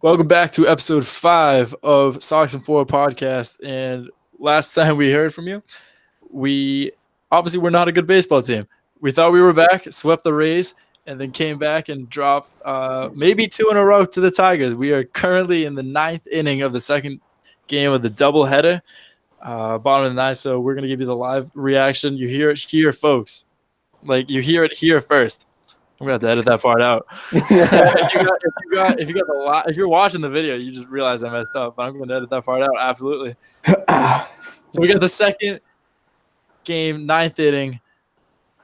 Welcome back to episode 5 of Socks and Four podcast. And last time we heard from you, we obviously were not a good baseball team. We thought we were back, swept the Rays, and then came back and dropped maybe 2 in a row to the Tigers. We are currently in the 9th inning of the second game of the doubleheader, bottom of the 9th. So we're going to give you the live reaction. You hear it here, folks. Like, you hear it here first. I'm gonna have to edit that part out. If you're watching the video, you just realize I messed up. But I'm gonna edit that part out. Absolutely. So we got the second game, 9th inning.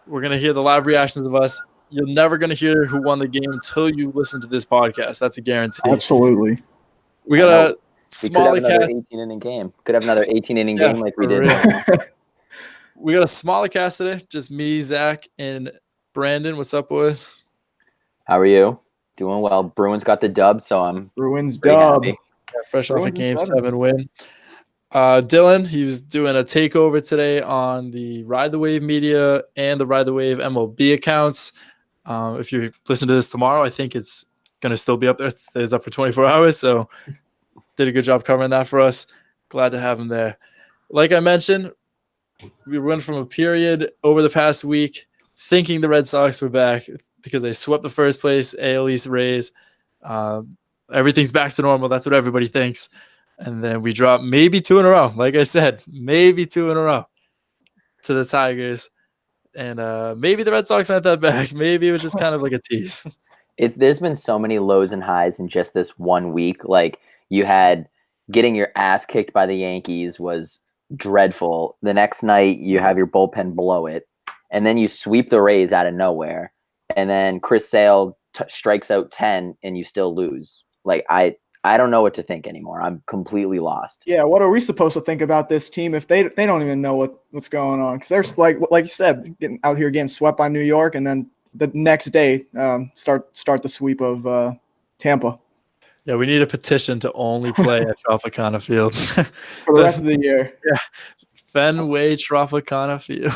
We're gonna hear the live reactions of us. You're never gonna hear who won the game until you listen to this podcast. That's a guarantee. Absolutely. We got a Smalley cast. 18-inning game. Could have another 18-inning game like we did. We got a smaller cast today. Just me, Zach, and Brandon. What's up, boys? How are you? Doing well. Bruins got the dub, so I'm Bruins dub. Yeah, fresh off a Game 7 win. Dylan, he was doing a takeover today on the Ride the Wave media and the Ride the Wave MLB accounts. If you listen to this tomorrow, I think it's going to still be up there. It stays up for 24 hours, so did a good job covering that for us. Glad to have him there. Like I mentioned, we went from a period over the past week thinking the Red Sox were back because they swept the first place AL East Rays. Everything's back to normal. That's what everybody thinks. And then we dropped maybe 2 in a row. Like I said, maybe 2 in a row to the Tigers. And maybe the Red Sox aren't that back. Maybe it was just kind of like a tease. There's been so many lows and highs in just this 1 week. Like, you had getting your ass kicked by the Yankees was dreadful. The next night you have your bullpen blow it. And then you sweep the Rays out of nowhere. And then Chris Sale strikes out 10 and you still lose. Like, I don't know what to think anymore. I'm completely lost. Yeah, what are we supposed to think about this team if they don't even know what's going on? Because there's like you said, getting out here getting swept by New York, and then the next day start the sweep of Tampa. Yeah, we need a petition to only play at Tropicana Field for the rest of the year. Yeah, Fenway Tropicana Field.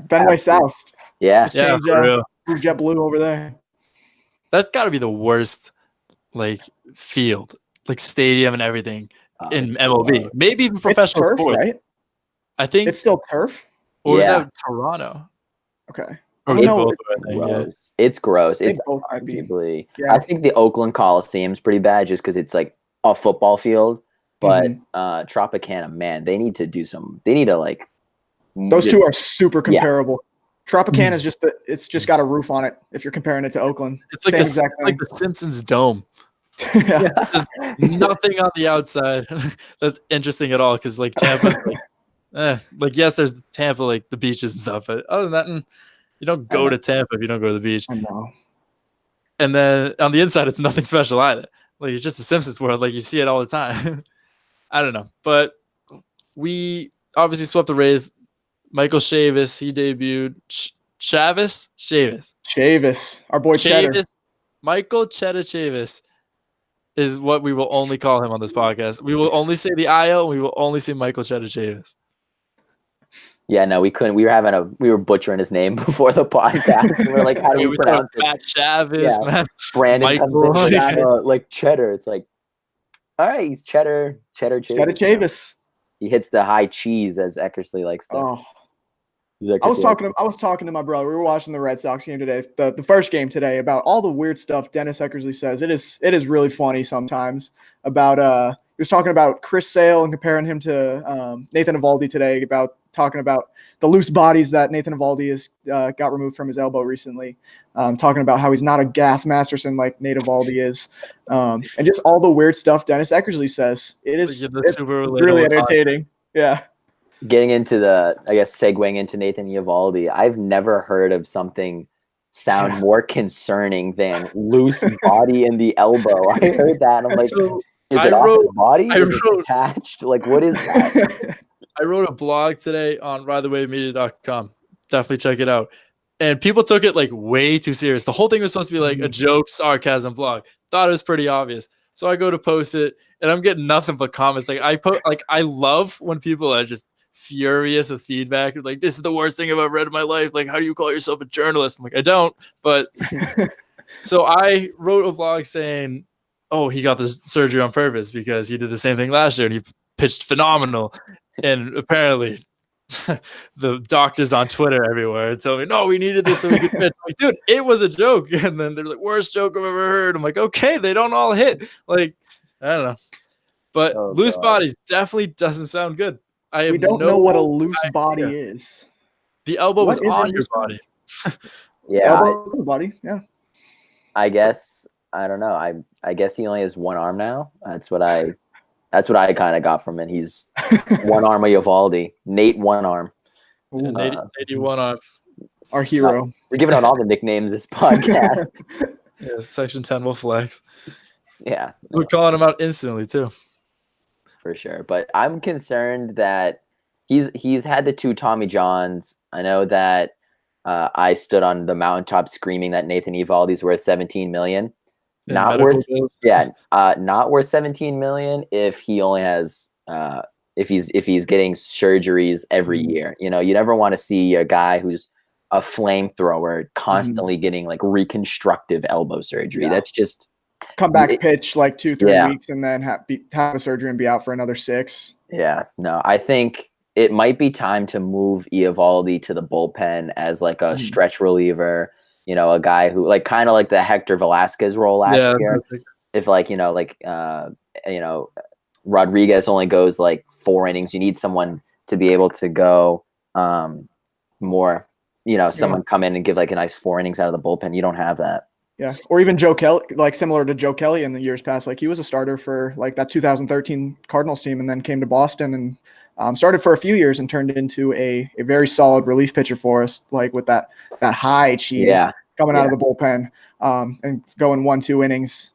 Fenway South. Yeah, change JetBlue over there. That's got to be the worst, like, field, like stadium and everything in MLB. Maybe even professional turf, sports. Right? I think it's still turf. Or is that Toronto? Okay. It's gross. It's arguably. Yeah. I think the Oakland Coliseum's pretty bad just because it's like a football field. But Tropicana, man, they need to do some. They need to like. Those two are super comparable. Yeah. Tropicana is it's just got a roof on it. If you're comparing it to Oakland, it's like the Simpsons Dome. Yeah. There's nothing on the outside that's interesting at all because like Tampa's like yes, there's Tampa, like the beaches and stuff, but other than that, you don't go to Tampa if you don't go to the beach. I know. And then on the inside, it's nothing special either. Like, it's just a Simpsons world. Like, you see it all the time. I don't know, but we obviously swept the Rays. Michael Chavis, he debuted. Chavis, our boy Cheddar. Michael Cheddar Chavis is what we will only call him on this podcast. We will only say the IL, and we will only say Michael Cheddar Chavis. Yeah, no, we couldn't. We were butchering his name before the podcast. We were like, how do we pronounce it? Matt Chavis, man. Brandon like Cheddar. It's like, all right, he's Cheddar Chavis. Cheddar Chavis. He hits the high cheese, as Eckersley likes to. Oh. I was talking to my brother. We were watching the Red Sox game today, the first game today, about all the weird stuff Dennis Eckersley says. It is really funny sometimes. About he was talking about Chris Sale and comparing him to Nathan Eovaldi today. About talking about the loose bodies that Nathan Eovaldi has got removed from his elbow recently. Talking about how he's not a gas Masterson like Nate Eovaldi is, and just all the weird stuff Dennis Eckersley says. It's really entertaining. Yeah. Getting into segueing into Nathan Eovaldi, I've never heard of something sound more concerning than loose body in the elbow. I heard that, and I'm like, is it off the body? Is it attached? Like, what is that? I wrote a blog today on ridethewavemedia.com. Definitely check it out. And people took it like way too serious. The whole thing was supposed to be like a joke, sarcasm blog. Thought it was pretty obvious. So I go to post it, and I'm getting nothing but comments. Like, I love when people are just furious with feedback. Like, this is the worst thing I've ever read in my life. Like, how do you call yourself a journalist? I'm like, I don't. But so I wrote a blog saying oh, he got this surgery on purpose because he did the same thing last year and he pitched phenomenal. And apparently the doctors on Twitter everywhere tell me, no, we needed this so we could pitch. I'm like, dude, it was a joke. And then they're like, worst joke I've ever heard. I'm like, okay, they don't all hit. Like, I don't know. But loose bodies definitely doesn't sound good. We don't know what a loose body is. The elbow was on your body. Yeah. Elbow body, yeah. I guess, I don't know. I guess he only has one arm now. That's what I kind of got from it. He's one arm of Eovaldi. Nate one arm. Yeah, Nate one arm. Our hero. We're giving out all the nicknames this podcast. Yeah, Section 10 will flex. Yeah. We're calling him out instantly too. For sure. But I'm concerned that he's had the 2 Tommy Johns. I know that I stood on the mountaintop screaming that Nathan Eovaldi's worth $17 million. Not worth $17 million if he only has if he's getting surgeries every year. You know, you never want to see a guy who's a flamethrower constantly getting like reconstructive elbow surgery. Yeah. That's just come back pitch like 2-3 weeks and then have the surgery and be out for another 6. Yeah, no, I think it might be time to move Eovaldi to the bullpen as like a stretch reliever. You know, a guy who like kind of like the Hector Velasquez role last year. If like, Rodriguez only goes like 4 innings, you need someone to be able to go more, someone come in and give like a nice 4 innings out of the bullpen. You don't have that. Yeah. Or even Joe Kelly, like similar to Joe Kelly in the years past. Like he was a starter for like that 2013 Cardinals team and then came to Boston and started for a few years and turned into a very solid relief pitcher for us, like with that high cheese coming out of the bullpen and going 1-2 innings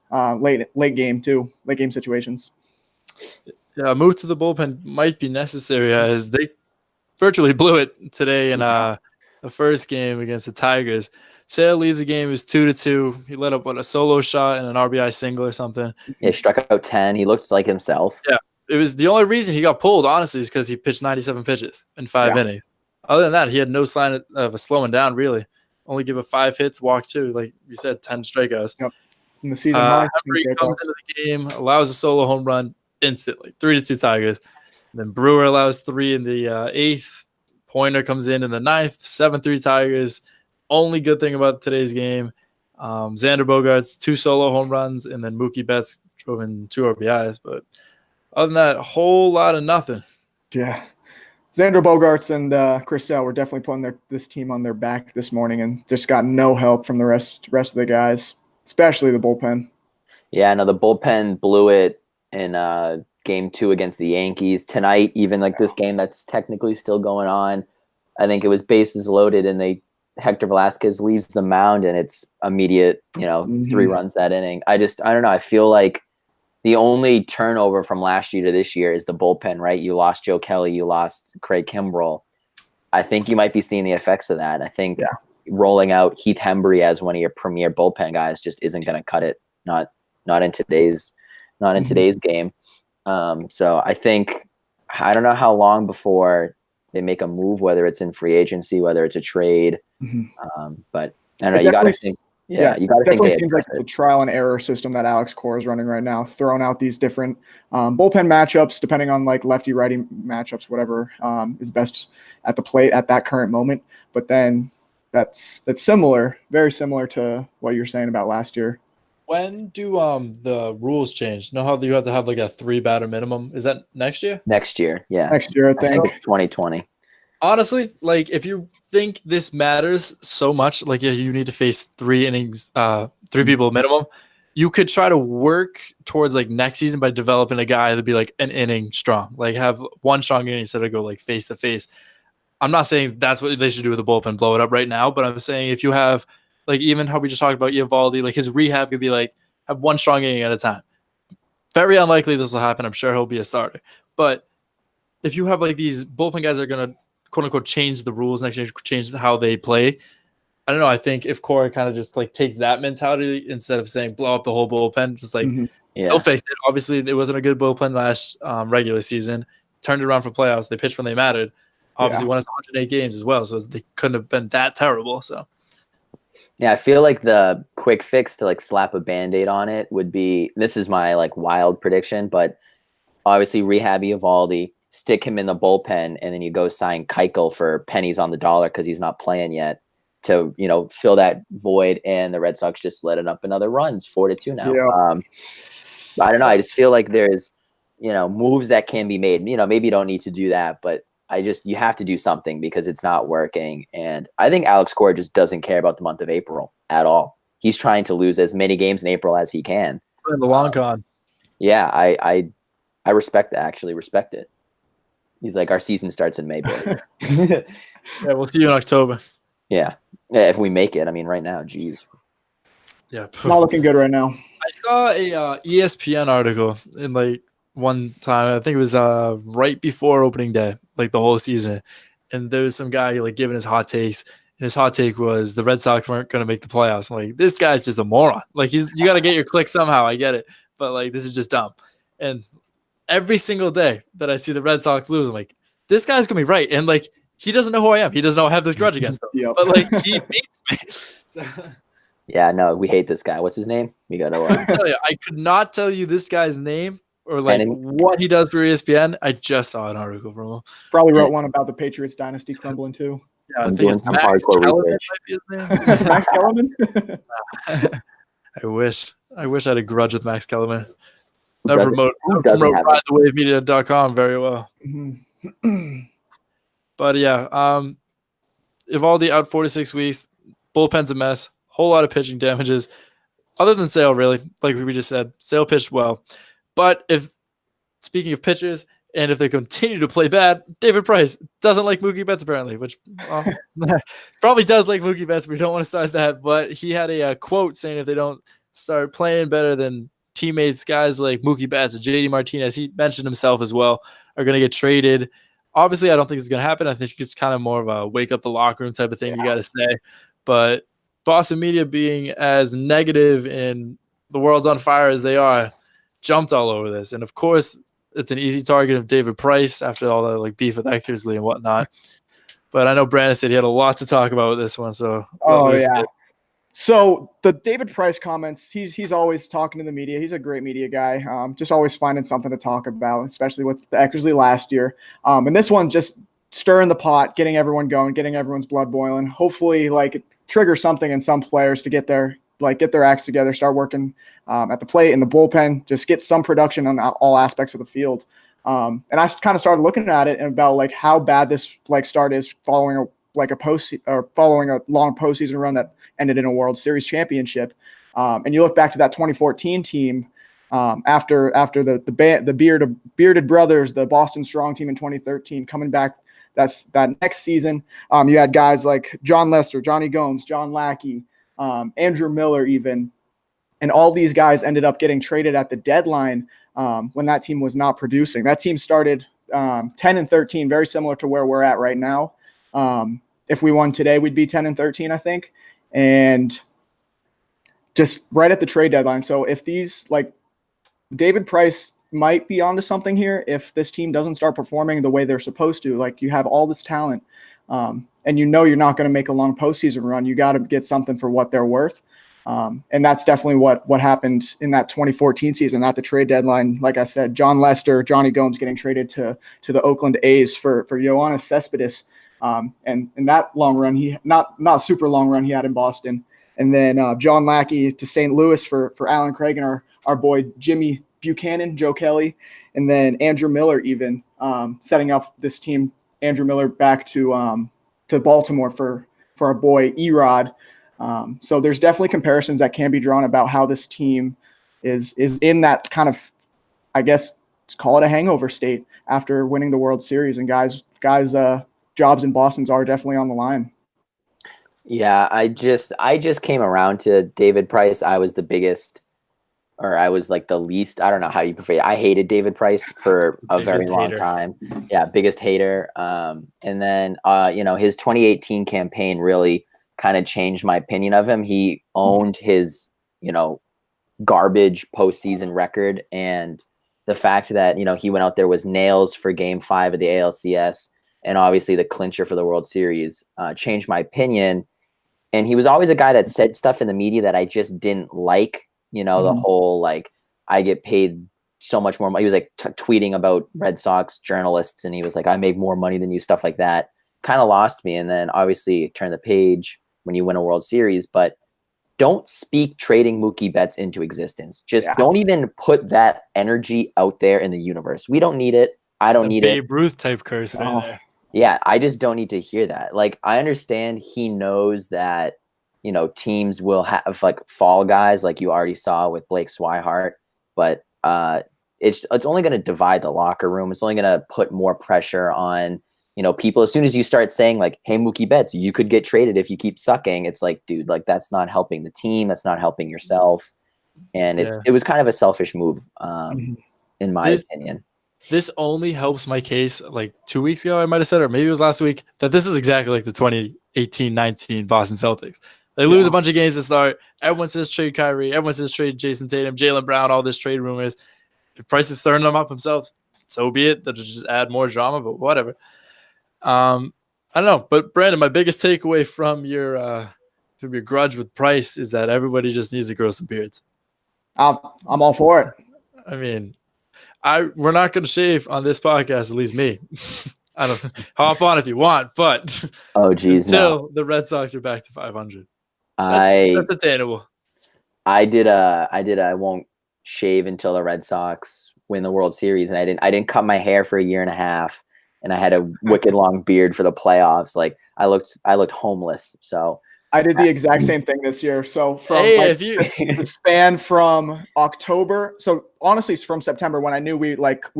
late game situations. Yeah, a move to the bullpen might be necessary as they virtually blew it today in the first game against the Tigers. Sale leaves the game, is 2-2. He let up a solo shot and an RBI single or something. Yeah, he struck out 10. He looked like himself. Yeah. It was the only reason he got pulled, honestly, is because he pitched 97 pitches in 5 innings. Other than that, he had no sign of a slowing down, really. Only give up 5 hits, walk 2. Like you said, 10 strikeouts. Yep. In the season high. Henry comes into the game, allows a solo home run instantly. 3-2 Tigers. And then Brewer allows 3 in the 8th. Pointer comes in the 9th. 7-3 Tigers. Only good thing about today's game, Xander Bogaerts, 2 solo home runs, and then Mookie Betts drove in 2 RBIs. But other than that, a whole lot of nothing. Yeah. Xander Bogaerts and Chris Sale were definitely putting this team on their back this morning and just got no help from the rest of the guys, especially the bullpen. Yeah, no, the bullpen blew it in game 2 against the Yankees. Tonight, even like this game that's technically still going on, I think it was bases loaded and Hector Velasquez leaves the mound and it's immediate, 3 runs that inning. I don't know. I feel like the only turnover from last year to this year is the bullpen, right? You lost Joe Kelly, you lost Craig Kimbrell. I think you might be seeing the effects of that. I think rolling out Heath Hembree as one of your premier bullpen guys just isn't going to cut it. Not in today's game. So I think, I don't know how long before they make a move, whether it's in free agency, whether it's a trade. But I don't know. You got to think. Yeah, you got to think. Definitely seems like it's a trial and error system that Alex Cora is running right now, throwing out these different bullpen matchups, depending on like lefty-righty matchups, whatever is best at the plate at that current moment. But then that's similar, very similar to what you're saying about last year. When do the rules change? Know how you have to have like a 3-batter minimum? Is that next year? Next year, yeah. Next year, I think. 2020. Honestly, like if you think this matters so much, like you need to face 3 innings, 3 people minimum, you could try to work towards like next season by developing a guy that'd be like an inning strong, like have 1 strong inning instead of go like face to face. I'm not saying that's what they should do with the bullpen, blow it up right now, but I'm saying if you have like even how we just talked about Eovaldi, like his rehab could be like have 1 strong inning at a time. Very unlikely this will happen. I'm sure he'll be a starter, but if you have like these bullpen guys that are gonna quote unquote change the rules next year, change how they play. I don't know. I think if Cora kind of just like takes that mentality instead of saying blow up the whole bullpen, just like they'll fix it. Obviously, it wasn't a good bullpen last regular season. Turned it around for playoffs. They pitched when they mattered. Obviously, won us 108 games as well, so they couldn't have been that terrible. So, Yeah, I feel like the quick fix to like slap a Band-Aid on it would be, this is my like wild prediction, but obviously rehab Eovaldi, stick him in the bullpen, and then you go sign Keuchel for pennies on the dollar because he's not playing yet to, fill that void, and the Red Sox just let it up another runs, 4-2 now. Yeah. I don't know. I just feel like there's, moves that can be made. Maybe you don't need to do that, but you have to do something because it's not working. And I think Alex Cora just doesn't care about the month of April at all. He's trying to lose as many games in April as he can. In the long con. Yeah, I respect that. Actually, respect it. He's like, our season starts in May, boy. Yeah, we'll see you in October. Yeah, if we make it. I mean, right now, geez. Yeah, it's not looking good right now. I saw a ESPN article in like one time. I think it was right before opening day, like the whole season, and there was some guy like giving his hot takes. And his hot take was the Red Sox weren't going to make the playoffs. I'm like, this guy's just a moron. Like you got to get your click somehow. I get it, but like this is just dumb. And every single day that I see the Red Sox lose, I'm like, this guy's gonna be right. And like, he doesn't know who I am. He doesn't know I have this grudge against him. Yep. But like, he beats me. So, yeah, no, we hate this guy. What's his name? We gotta. I could not tell you this guy's name or like what he does for ESPN. I just saw an article from him. Probably wrote one about the Patriots dynasty crumbling too. Yeah, I think it's Max Kellerman might be his name. Max Kellerman? I wish I had a grudge with Max Kellerman. That promote ridethewavemedia.com very well. Mm-hmm. But yeah, Eovaldi out 46 weeks. Bullpen's a mess. Whole lot of pitching damages. Other than Sale, really, like we just said, Sale pitched well. But speaking of pitchers, and if they continue to play bad, David Price doesn't like Mookie Betts apparently, which probably does like Mookie Betts. We don't want to start that. But he had a quote saying if they don't start playing better than teammates, guys like Mookie Betts and JD Martinez, he mentioned himself as well, are going to get traded. Obviously, I don't think it's going to happen. I think it's kind of more of a wake up the locker room type of thing, you got to say. But Boston media, being as negative in the world's on fire as they are, jumped all over this. And of course, it's an easy target of David Price after all the like beef with Eckersley and whatnot. But I know Brandon said he had a lot to talk about with this one. So So the David Price comments, he's always talking to the media. He's a great media guy. Just always finding something to talk about, especially with the Eckersley last year. And this one just stirring the pot, getting everyone going, getting everyone's blood boiling. Hopefully, like trigger something in some players to get their acts together, start working at the plate, in the bullpen, just get some production on all aspects of the field. And I kind of started looking at it and about like how bad this like start is following a long postseason run that ended in a World Series championship. And you look back to that 2014 team after the bearded brothers, the Boston Strong team in 2013 coming back. That next season. You had guys like John Lester, Johnny Gomes, John Lackey, Andrew Miller even. And all these guys ended up getting traded at the deadline when that team was not producing. That team started 10-13, very similar to where we're at right now. If we won today, we'd be 10-13, I think. And just right at the trade deadline. So if these, like, David Price might be onto something here if this team doesn't start performing the way they're supposed to. Like, you have all this talent, and you're not going to make a long postseason run. You got to get something for what they're worth. And that's definitely what happened in that 2014 season at the trade deadline. Like I said, John Lester, Johnny Gomes getting traded to the Oakland A's for Yoenis Cespedes. And in that long run, he not super long run he had in Boston. And then John Lackey to St. Louis for Alan Craig and our boy Jimmy Buchanan, Joe Kelly, and then Andrew Miller even setting up this team. Andrew Miller back to Baltimore for our boy Erod. So there's definitely comparisons that can be drawn about how this team is in that kind of, I guess, let's call it a hangover state after winning the World Series. And guys, jobs in Boston's are definitely on the line. Yeah, I just came around to David Price. I was the biggest, or I was like the least. I don't know how you prefer. I hated David Price for a very long time. Yeah, biggest hater. And then his 2018 campaign really kind of changed my opinion of him. He owned his garbage postseason record, and the fact that he went out there was nails for Game 5 of the ALCS, and obviously the clincher for the World Series changed my opinion. And he was always a guy that said stuff in the media that I just didn't like. The whole like I get paid so much more money. He was like tweeting about Red Sox journalists, and he was like, I make more money than you, stuff like that. Kind of lost me. And then obviously turn the page when you win a World Series, but don't speak trading Mookie Betts into existence. Just don't even put that energy out there in the universe. We don't need it. I don't need it. Babe Ruth type curse right there. Yeah, I just don't need to hear that. Like, I understand he knows that, teams will have like fall guys like you already saw with Blake Swihart, but it's only going to divide the locker room. It's only going to put more pressure on, people. As soon as you start saying like, hey, Mookie Betts, you could get traded if you keep sucking. It's like, dude, like that's not helping the team. That's not helping yourself. And it was kind of a selfish move, in my opinion. This only helps my case. Like 2 weeks ago, I might have said, or maybe it was last week, that this is exactly like the 2018-19 Boston Celtics. They lose a bunch of games to start. Everyone says trade Kyrie. Everyone says trade Jason Tatum, Jaylen Brown, all this trade rumors. If Price is stirring them up himself, so be it. They'll just add more drama, but whatever. I don't know. But Brandon, my biggest takeaway from your grudge with Price is that everybody just needs to grow some beards. I'm all for it. I mean, we're not going to shave on this podcast, at least me. I don't hop on if you want, but until the Red Sox are back to 500, that's attainable. I won't shave until the Red Sox win the World Series, and I didn't cut my hair for a year and a half, and I had a wicked long beard for the playoffs. Like I looked homeless. So I did the exact same thing this year. So from the span from October, so honestly from September, when I knew we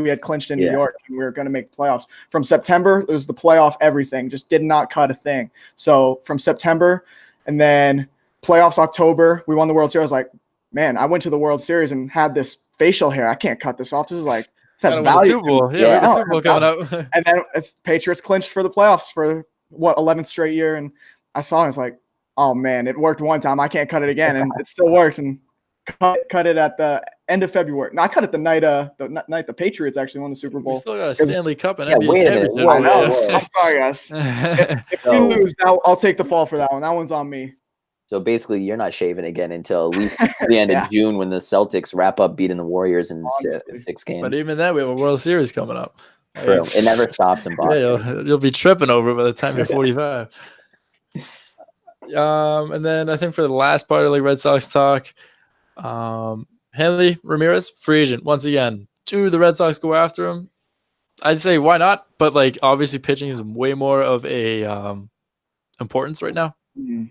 had clinched in New York and we were going to make playoffs. From September, it was the playoff everything. Just did not cut a thing. So from September, and then playoffs October, we won the World Series. I was like, man, I went to the World Series and had this facial hair. I can't cut this off. This is like value. Super Bowl. Yeah, we have a Super Bowl coming up. And then Patriots clinched for the playoffs for 11th straight year, and I saw it. I was like, oh man, it worked one time. I can't cut it again, and it still worked. And cut it at the end of February. No, I cut it the night the Patriots actually won the Super Bowl. We still got a Stanley Cup and NBA wait a minute. championship. I know. I'm sorry, guys. If you lose, I'll take the fall for that one. That one's on me. So basically, you're not shaving again until at least the end of June when the Celtics wrap up beating the Warriors in 6 games. But even then, we have a World Series coming up. True. It never stops in Boston. Yeah, you'll be tripping over it by the time you're 45. And then I think for the last part of like Red Sox talk, Hanley Ramirez, free agent once again. Do the Red Sox go after him? I'd say why not? But like obviously, pitching is way more of a importance right now. Mm-hmm.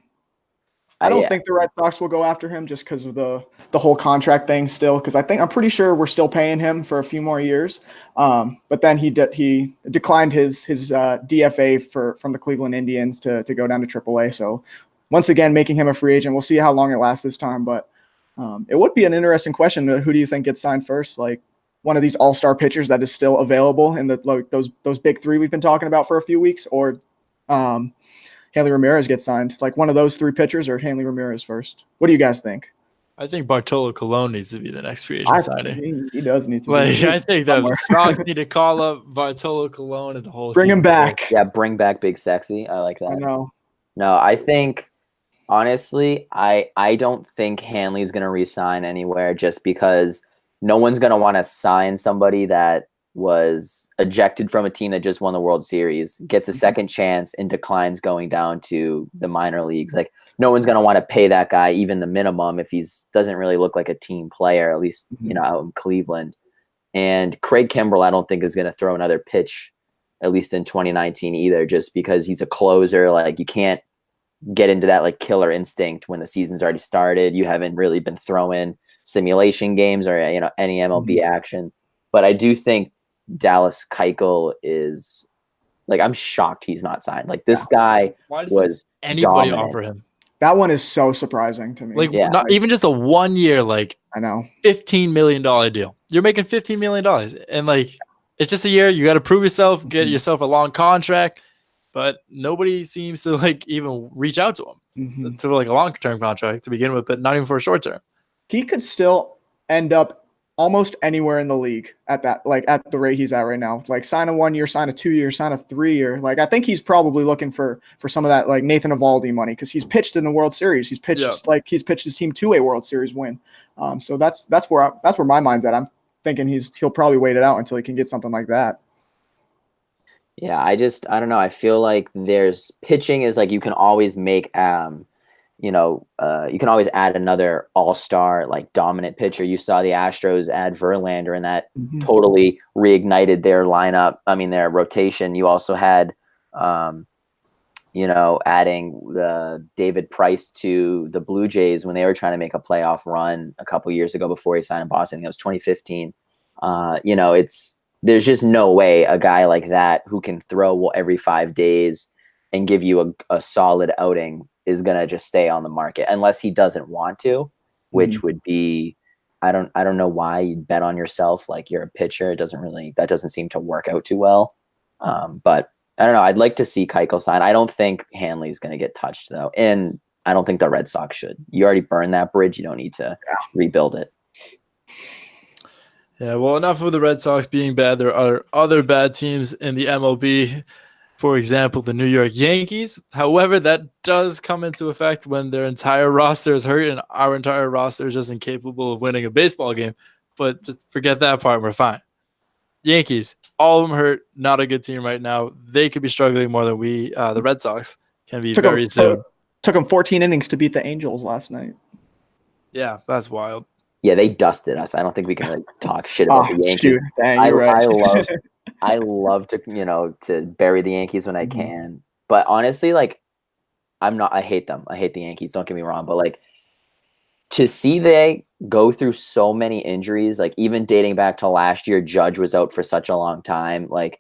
I don't think the Red Sox will go after him just because of the whole contract thing still, because I'm pretty sure we're still paying him for a few more years. But then he declined his DFA from the Cleveland Indians to go down to AAA. So once again, making him a free agent. We'll see how long it lasts this time. But it would be an interesting question. Who do you think gets signed first? Like one of these all-star pitchers that is still available in those big three we've been talking about for a few weeks, or Hanley Ramirez gets signed, like one of those three pitchers, or Hanley Ramirez first? What do you guys think? I think Bartolo Colon needs to be the next free agent signing. He does need to. I think the Sox need to call up Bartolo Colon and the whole. Bring him back. Yeah, bring back Big Sexy. I like that. I know. No, I think honestly, I don't think Hanley's gonna re-sign anywhere just because no one's gonna want to sign somebody that was ejected from a team that just won the World Series, gets a second chance, and declines going down to the minor leagues. Like no one's going to want to pay that guy even the minimum if he's doesn't really look like a team player, at least out in Cleveland. And Craig Kimbrell, I don't think is going to throw another pitch, at least in 2019 either, just because he's a closer. Like you can't get into that like killer instinct when the season's already started. You haven't really been throwing simulation games or any MLB action. But I do think Dallas Keuchel is like, I'm shocked he's not signed. Like this guy was anybody dominant. offer him? That one is so surprising to me. Like not even just a 1 year, like I know $15 million deal. You're making $15 million, and like it's just a year. You got to prove yourself, get yourself a long contract, but nobody seems to like even reach out to him to like a long term contract to begin with, but not even for a short term. He could still end up almost anywhere in the league at that, like at the rate he's at right now. Like sign a 1 year, sign a 2 year, sign a 3 year. Like I think he's probably looking for some of that like Nathan Eovaldi money because he's pitched in the World Series. He's pitched he's pitched his team to a World Series win. So that's where my mind's at. I'm thinking he'll probably wait it out until he can get something like that. Yeah, I don't know. I feel like there's pitching is like you can always make you can always add another all-star like dominant pitcher. You saw the Astros add Verlander, and that totally reignited their lineup. I mean, their rotation. You also had, adding the David Price to the Blue Jays when they were trying to make a playoff run a couple years ago before he signed in Boston. I think it was 2015. There's just no way a guy like that who can throw every 5 days and give you a solid outing is going to just stay on the market unless he doesn't want to, which would be, I don't know why you'd bet on yourself. Like you're a pitcher. That doesn't seem to work out too well. But I don't know. I'd like to see Keuchel sign. I don't think Hanley's going to get touched though. And I don't think the Red Sox should. You already burned that bridge. You don't need to rebuild it. Yeah. Well, enough of the Red Sox being bad. There are other bad teams in the MLB. For example, the New York Yankees. However, that does come into effect when their entire roster is hurt and our entire roster is just incapable of winning a baseball game. But just forget that part. We're fine. Yankees, all of them hurt. Not a good team right now. They could be struggling more than the Red Sox, can be very soon. Took them 14 innings to beat the Angels last night. Yeah, that's wild. Yeah, they dusted us. I don't think we can talk shit about the Yankees. Shoot. Dang, you're right. I love to, to bury the Yankees when I can. But honestly, like, I hate them. I hate the Yankees. Don't get me wrong. But, like, to see they go through so many injuries, like, even dating back to last year, Judge was out for such a long time. Like,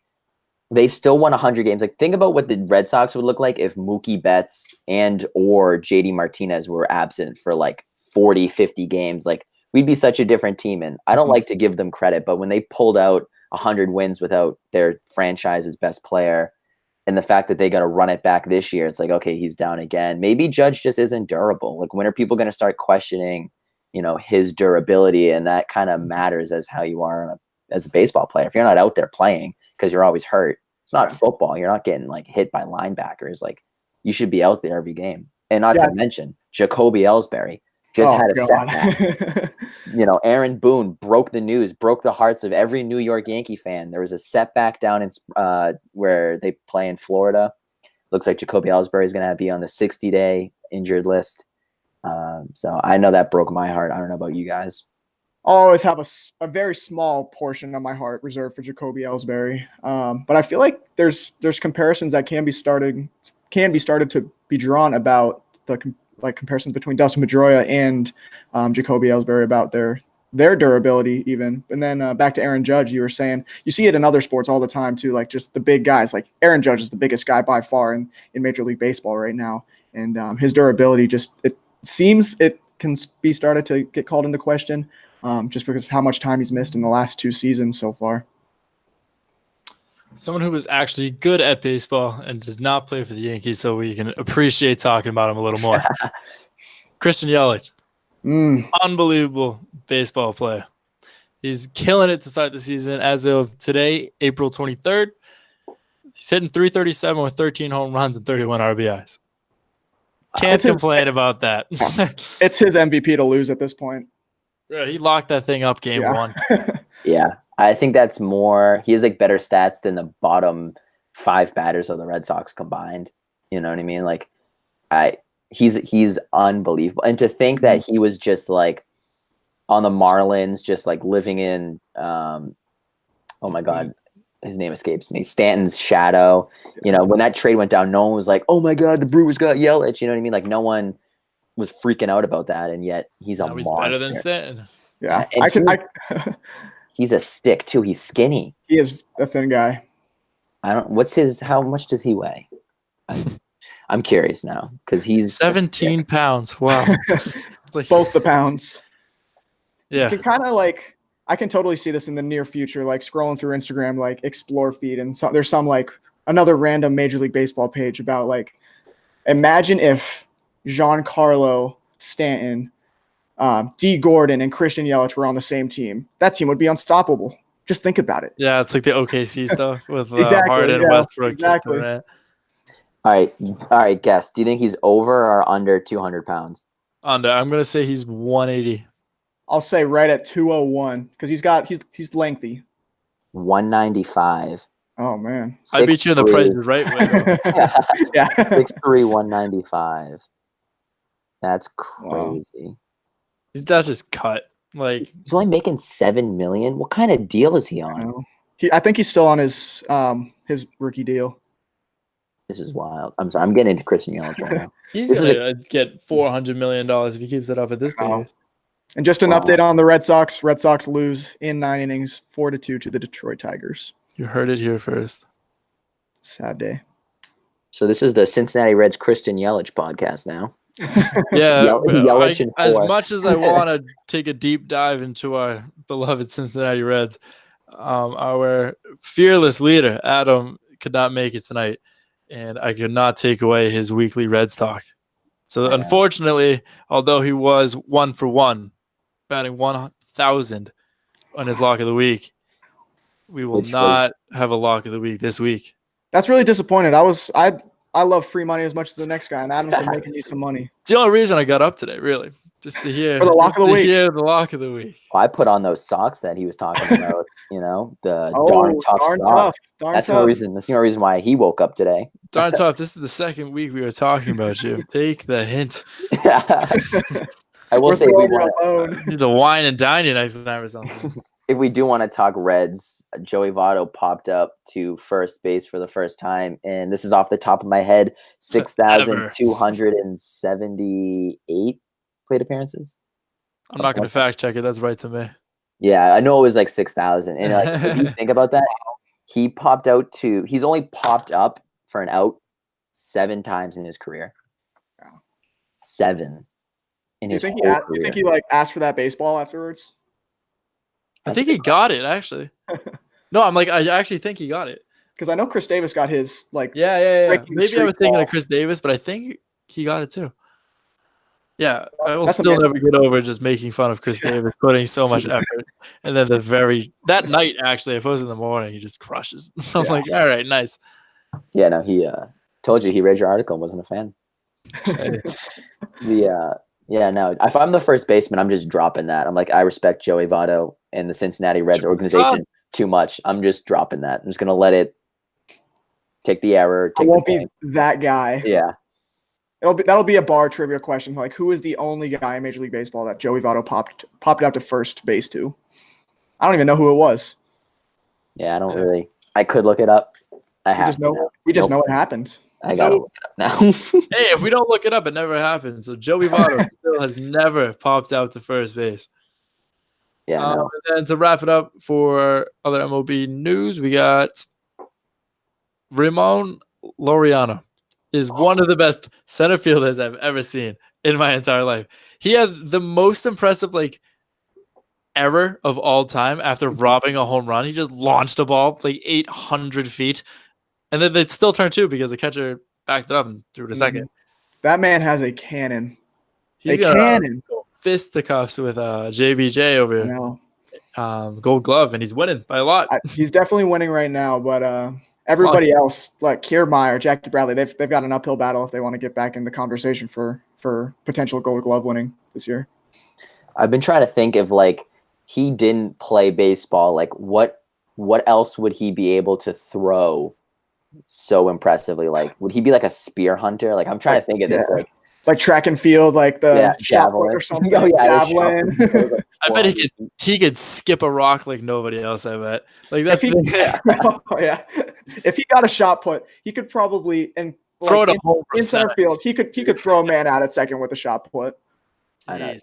they still won 100 games. Like, think about what the Red Sox would look like if Mookie Betts or JD Martinez were absent for, like, 40, 50 games. Like, we'd be such a different team. And I don't like to give them credit, but when they pulled out 100 wins without their franchise's best player, and the fact that they got to run it back this year, it's like, okay, he's down again. Maybe Judge just isn't durable. Like, when are people going to start questioning, his durability? And that kind of matters as how you are as a baseball player. If you're not out there playing because you're always hurt, it's not football. You're not getting like hit by linebackers. Like, you should be out there every game. And not to mention Jacoby Ellsbury just had a setback. Aaron Boone broke the hearts of every New York Yankee fan. There was a setback down in where they play in Florida. Looks like Jacoby Ellsbury is going to be on the 60-day injured list. So I know that broke my heart. I don't know about you guys. I'll always have a very small portion of my heart reserved for Jacoby Ellsbury. But I feel like there's comparisons that can be started to be drawn about the comparisons between Dustin Pedroia and Jacoby Ellsbury about their durability even. And then back to Aaron Judge, you were saying you see it in other sports all the time too, like just the big guys. Like Aaron Judge is the biggest guy by far in Major League Baseball right now. And his durability it seems it can be started to get called into question just because of how much time he's missed in the last 2 seasons so far. Someone who was actually good at baseball and does not play for the Yankees, so we can appreciate talking about him a little more. Christian Yelich. Unbelievable baseball player. He's killing it to start the season. As of today, April 23rd, he's hitting .337 with 13 home runs and 31 RBIs. Can't complain about that. It's his MVP to lose at this point. Yeah, he locked that thing up game 1. Yeah. I think that's more. He has like better stats than the bottom 5 batters of the Red Sox combined. You know what I mean? Like, he's unbelievable. And to think that he was just like on the Marlins, just like living in, oh my God, his name escapes me, Stanton's shadow. When that trade went down, no one was like, oh my God, the Brewers got Yelich. You know what I mean? Like, no one was freaking out about that, and yet he's a monster. Better than Stanton. Yeah, he's a stick too. He's skinny. He is a thin guy. How much does he weigh? I'm curious now because he's 17 pounds. Wow. It's like, both the pounds. Yeah. You can kind of like, I can totally see this in the near future, like scrolling through Instagram, like explore feed. And there's some like another random Major League Baseball page about like, imagine if Giancarlo Stanton D. Gordon and Christian Yelich were on the same team, that team would be unstoppable. Just think about it. Yeah, it's like the OKC stuff with Exactly, Harden, yeah, Westbrook, exactly. Durant. All right, guess. Do you think he's over or under 200 pounds? Under. I'm gonna say he's 180. I'll say right at 201 because he's lengthy. 195. Oh man, I beat you in the prices right way. Yeah. 6'3", 195. That's crazy. Wow. That's just cut. Like he's only making $7 million. What kind of deal is he on? I think he's still on his rookie deal. This is wild. I'm sorry. I'm getting into Christian Yelich right now. He's gonna get $400 million if he keeps it up at this pace. And just an update on the Red Sox. Red Sox lose in 9 innings, 4-2 to the Detroit Tigers. You heard it here first. Sad day. So this is the Cincinnati Reds Christian Yelich podcast now. Yeah, Yelich as much as I want to take a deep dive into our beloved Cincinnati Reds, our fearless leader, Adam, could not make it tonight, and I could not take away his weekly Reds talk. So unfortunately, although he was 1 for 1, batting 1,000 on his lock of the week, we will not have a lock of the week this week. That's really disappointed. I love free money as much as the next guy, and Adam's been making me some money. It's the only reason I got up today, really, just to hear for the lock of the week. Hear the lock of the week. Well, I put on those socks that he was talking about. The darn tough socks. That's the reason. That's the only reason why he woke up today. Darn tough. This is the second week we were talking about you. Take the hint. I will say we need to wine and dine you next time or something. If we do want to talk Reds, Joey Votto popped up to first base for the first time, and this is off the top of my head, 6,278 plate appearances. I'm not going to fact check it. That's right to me. Yeah, I know it was like 6,000. And if you think about that, he's only popped up for an out 7 times in his career. Wow. 7 in his whole career. You think he asked for that baseball afterwards? I think he got it, actually. No, I actually think he got it. Because I know Chris Davis got his, Yeah. Maybe I was thinking of Chris Davis, but I think he got it too. Yeah, I will still never get over just making fun of Chris Davis, putting so much effort. And then that night, actually, if it was in the morning, he just crushes. I'm like, all right, nice. Yeah, no, he told you he read your article and wasn't a fan. Yeah, no. If I'm the first baseman, I'm just dropping that. I'm like, I respect Joey Votto and the Cincinnati Reds organization too much. I'm just dropping that. I'm just gonna let it take the error. I won't be that guy. Yeah. That'll be a bar trivia question. Like, who is the only guy in Major League Baseball that Joey Votto popped out to first base to? I don't even know who it was. Yeah, I don't really. I could look it up. We just know it happened. I gotta look it up now. Hey, if we don't look it up, it never happens. So Joey Votto still has never popped out to first base. Yeah. No. And then to wrap it up for other MLB news, we got Ramon Laureano is one of the best center fielders I've ever seen in my entire life. He had the most impressive error of all time after robbing a home run. He just launched a ball 800 feet. And then they still turned 2 because the catcher backed it up and threw it a second. That man has a cannon. He's cannon. Fisticuffs with JBJ over Gold Glove, and he's winning by a lot. He's definitely winning right now, but everybody else, like Kiermaier, Jackie Bradley, they've got an uphill battle if they want to get back in the conversation for potential Gold Glove winning this year. I've been trying to think if he didn't play baseball, what else would he be able to throw so impressively? Would he be a spear hunter? I'm trying to think of this like track and field, the javelin or something. Oh, yeah, javelin. I bet he could skip a rock like nobody else. I bet. If he got a shot put, he could probably throw it in center field. He could throw a man out at second with a shot put. I know.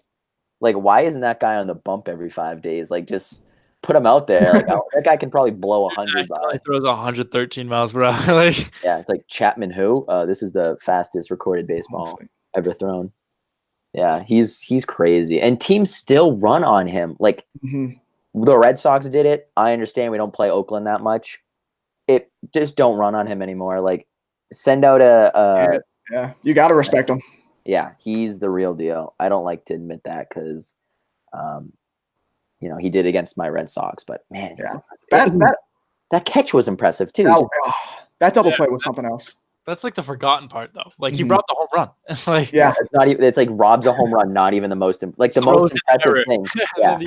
Why isn't that guy on the bump every 5 days? Just put him out there. That guy can probably blow 100 by. He throws 113 miles per hour. Yeah, it's like Chapman who? This is the fastest recorded baseball ever thrown. Yeah, he's crazy. And teams still run on him. The Red Sox did it. I understand we don't play Oakland that much. It just don't run on him anymore. Send out you got to respect him. Yeah, he's the real deal. I don't like to admit that because, he did against my Red Sox. But man, he's impressive. That catch was impressive too. That double play was something else. That's like the forgotten part, though. Like he robbed the home run. Like it's not even. It's like robs a home run. Not even the most most impressive thing. Yeah.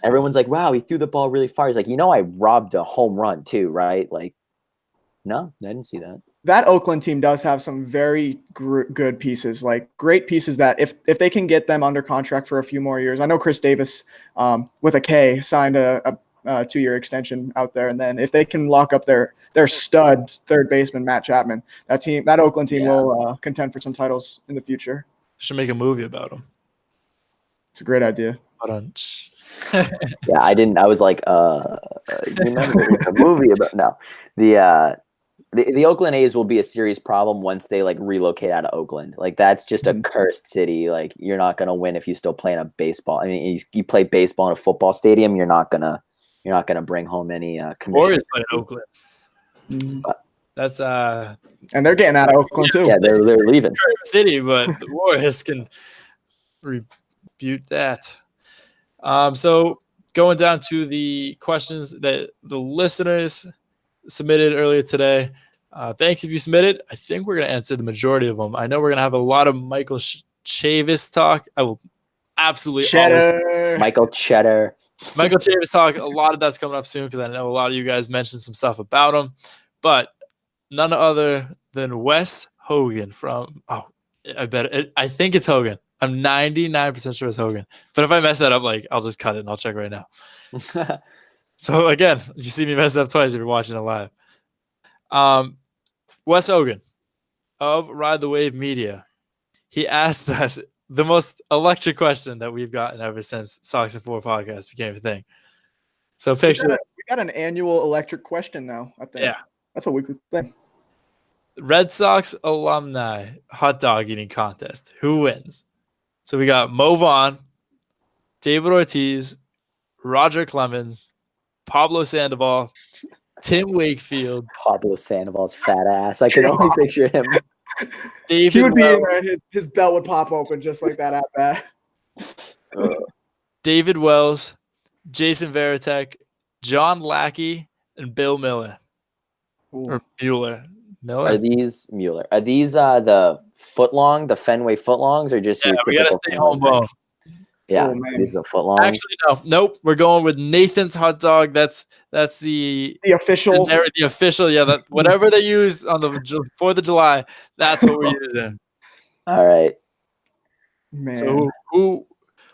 Everyone's like, "Wow, he threw the ball really far." He's like, I robbed a home run too, right? Like, no, I didn't see that. That Oakland team does have some very good pieces, like great pieces that if they can get them under contract for a few more years. I know Chris Davis, with a K, signed a 2-year extension out there, and then if they can lock up their stud third baseman Matt Chapman, that Oakland team will contend for some titles in the future. Should make a movie about him. It's a great idea. Yeah, I didn't. I was like, remember a movie about no. The Oakland A's will be a serious problem once they like relocate out of Oakland. Like that's just a cursed city. Like you're not gonna win if you still play in a baseball. I mean, you play baseball in a football stadium. You're not gonna bring home any commission. Warriors play in Oakland. But that's and they're getting out of Oakland too. Yeah, they're leaving city, but the Warriors can rebuke that. So going down to the questions that the listeners submitted earlier today. Thanks if you submitted. I think we're going to answer the majority of them. I know we're going to have a lot of Michael Chavis talk. I will absolutely Michael Cheddar. Michael Chavis talk. A lot of that's coming up soon because I know a lot of you guys mentioned some stuff about him. But none other than Wes Hogan from I think it's Hogan. I'm 99% sure it's Hogan. But if I mess that up, I'll just cut it and I'll check right now. So again, you see me mess up twice if you're watching it live. Wes Hogan of Ride the Wave Media. He asked us the most electric question that we've gotten ever since Sox and 4 podcast became a thing. So picture we got an annual electric question now, I think. Yeah. That's a weekly thing. Red Sox alumni hot dog eating contest. Who wins? So we got Mo Vaughn, David Ortiz, Roger Clemens, Pablo Sandoval, Tim Wakefield. Pablo Sandoval's fat ass. I can only picture him. David he would be in there, his belt would pop open just like that at bat. David Wells, Jason Varitek, John Lackey, and Bill Miller. Ooh. Or Mueller. Miller? Are these Mueller? Are these the footlong, the Fenway footlongs, or just we gotta stay home, bro. Yeah, these are footlong. Actually, nope. We're going with Nathan's hot dog. That's the official. The official, yeah. That whatever they use on the 4th of July, that's what we're using. All right. Man. So who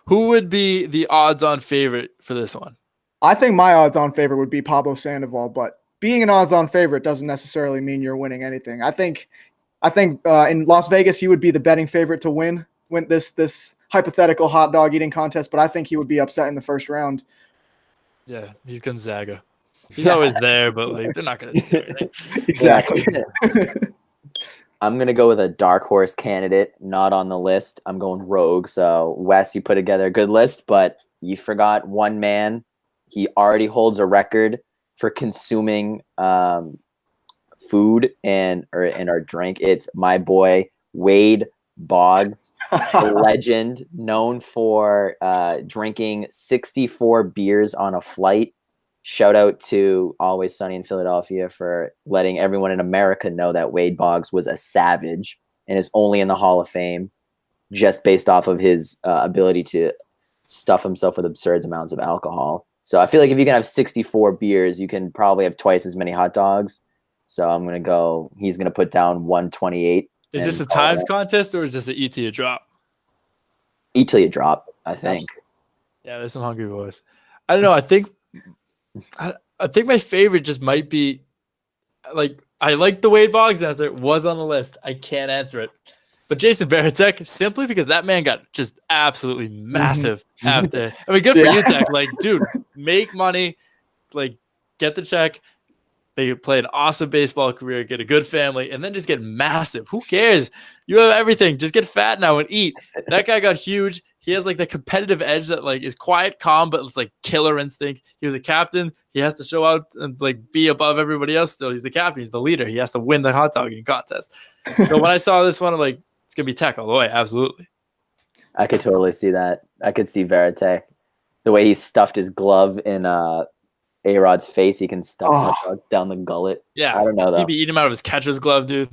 would be the odds-on favorite for this one? I think my odds-on favorite would be Pablo Sandoval, but being an odds-on favorite doesn't necessarily mean you're winning anything. I think in Las Vegas he would be the betting favorite to win this hypothetical hot dog eating contest, but I think he would be upset in the first round. Yeah, he's Gonzaga. He's always there, but they're not going to do anything. Exactly. I'm going to go with a dark horse candidate, not on the list. I'm going Rogue. So, Wes, you put together a good list, but you forgot one man. He already holds a record for consuming food and our drink. It's my boy, Wade Boggs, a legend known for drinking 64 beers on a flight. Shout out to Always Sunny in Philadelphia for letting everyone in America know that Wade Boggs was a savage and is only in the Hall of Fame just based off of his ability to stuff himself with absurd amounts of alcohol. So I feel like if you can have 64 beers, you can probably have twice as many hot dogs. So I'm going to go, he's going to put down 128. Is this a times contest or is this an eat till you drop? Eat till you drop, I think. Yeah, there's some hungry boys. I don't know. I think my favorite just might be I like the Wade Boggs answer. It was on the list. I can't answer it. But Jason Varitek, simply because that man got just absolutely massive after. I mean, good for you, Tech. Dude, make money, get the check. They play an awesome baseball career, get a good family, and then just get massive. Who cares? You have everything. Just get fat now and eat. That guy got huge. He has the competitive edge that is quiet, calm, but it's killer instinct. He was a captain. He has to show out and be above everybody else still. He's the captain. He's the leader. He has to win the hot dog eating contest. So when I saw this one, I'm it's gonna be Tech all the way. Absolutely. I could totally see that. I could see Verite. The way he stuffed his glove in A-Rod's face, he can stuff hot dogs down the gullet. Yeah, I don't know, though. He'd be eating him out of his catcher's glove, dude.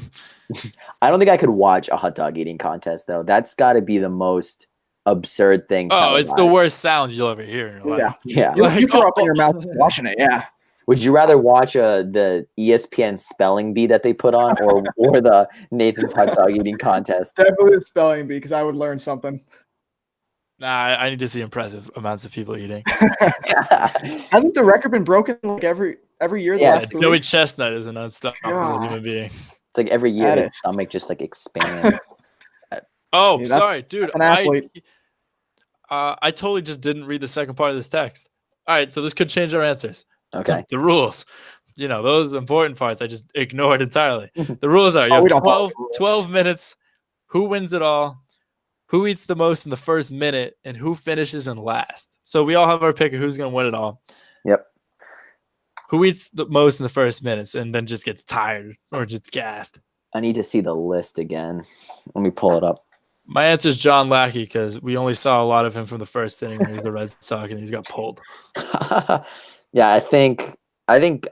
I don't think I could watch a hot dog eating contest, though. That's got to be the most absurd thing. Oh, it's the worst sounds you'll ever hear in your life. Yeah. You throw up in your mouth watching it, yeah. Would you rather watch the ESPN spelling bee that they put on or the Nathan's hot dog eating contest? Definitely the spelling bee because I would learn something. Nah, I need to see impressive amounts of people eating. Hasn't the record been broken like every year? Yeah, last 3? Joey Chestnut is an unstoppable human being. It's like every year his stomach just like expands. Oh, sorry, dude. An athlete. I totally just didn't read the second part of this text. All right, so this could change our answers. Okay. The rules. You know, those important parts I just ignored entirely. The rules are you have 12 minutes. Who wins it all? Who eats the most in the first minute? And who finishes in last? So we all have our pick of who's going to win it all. Yep. Who eats the most in the first minutes and then just gets tired or just gassed? I need to see the list again. Let me pull it up. My answer is John Lackey because we only saw a lot of him from the first inning when he was a Red Sox and he got pulled. Yeah, I think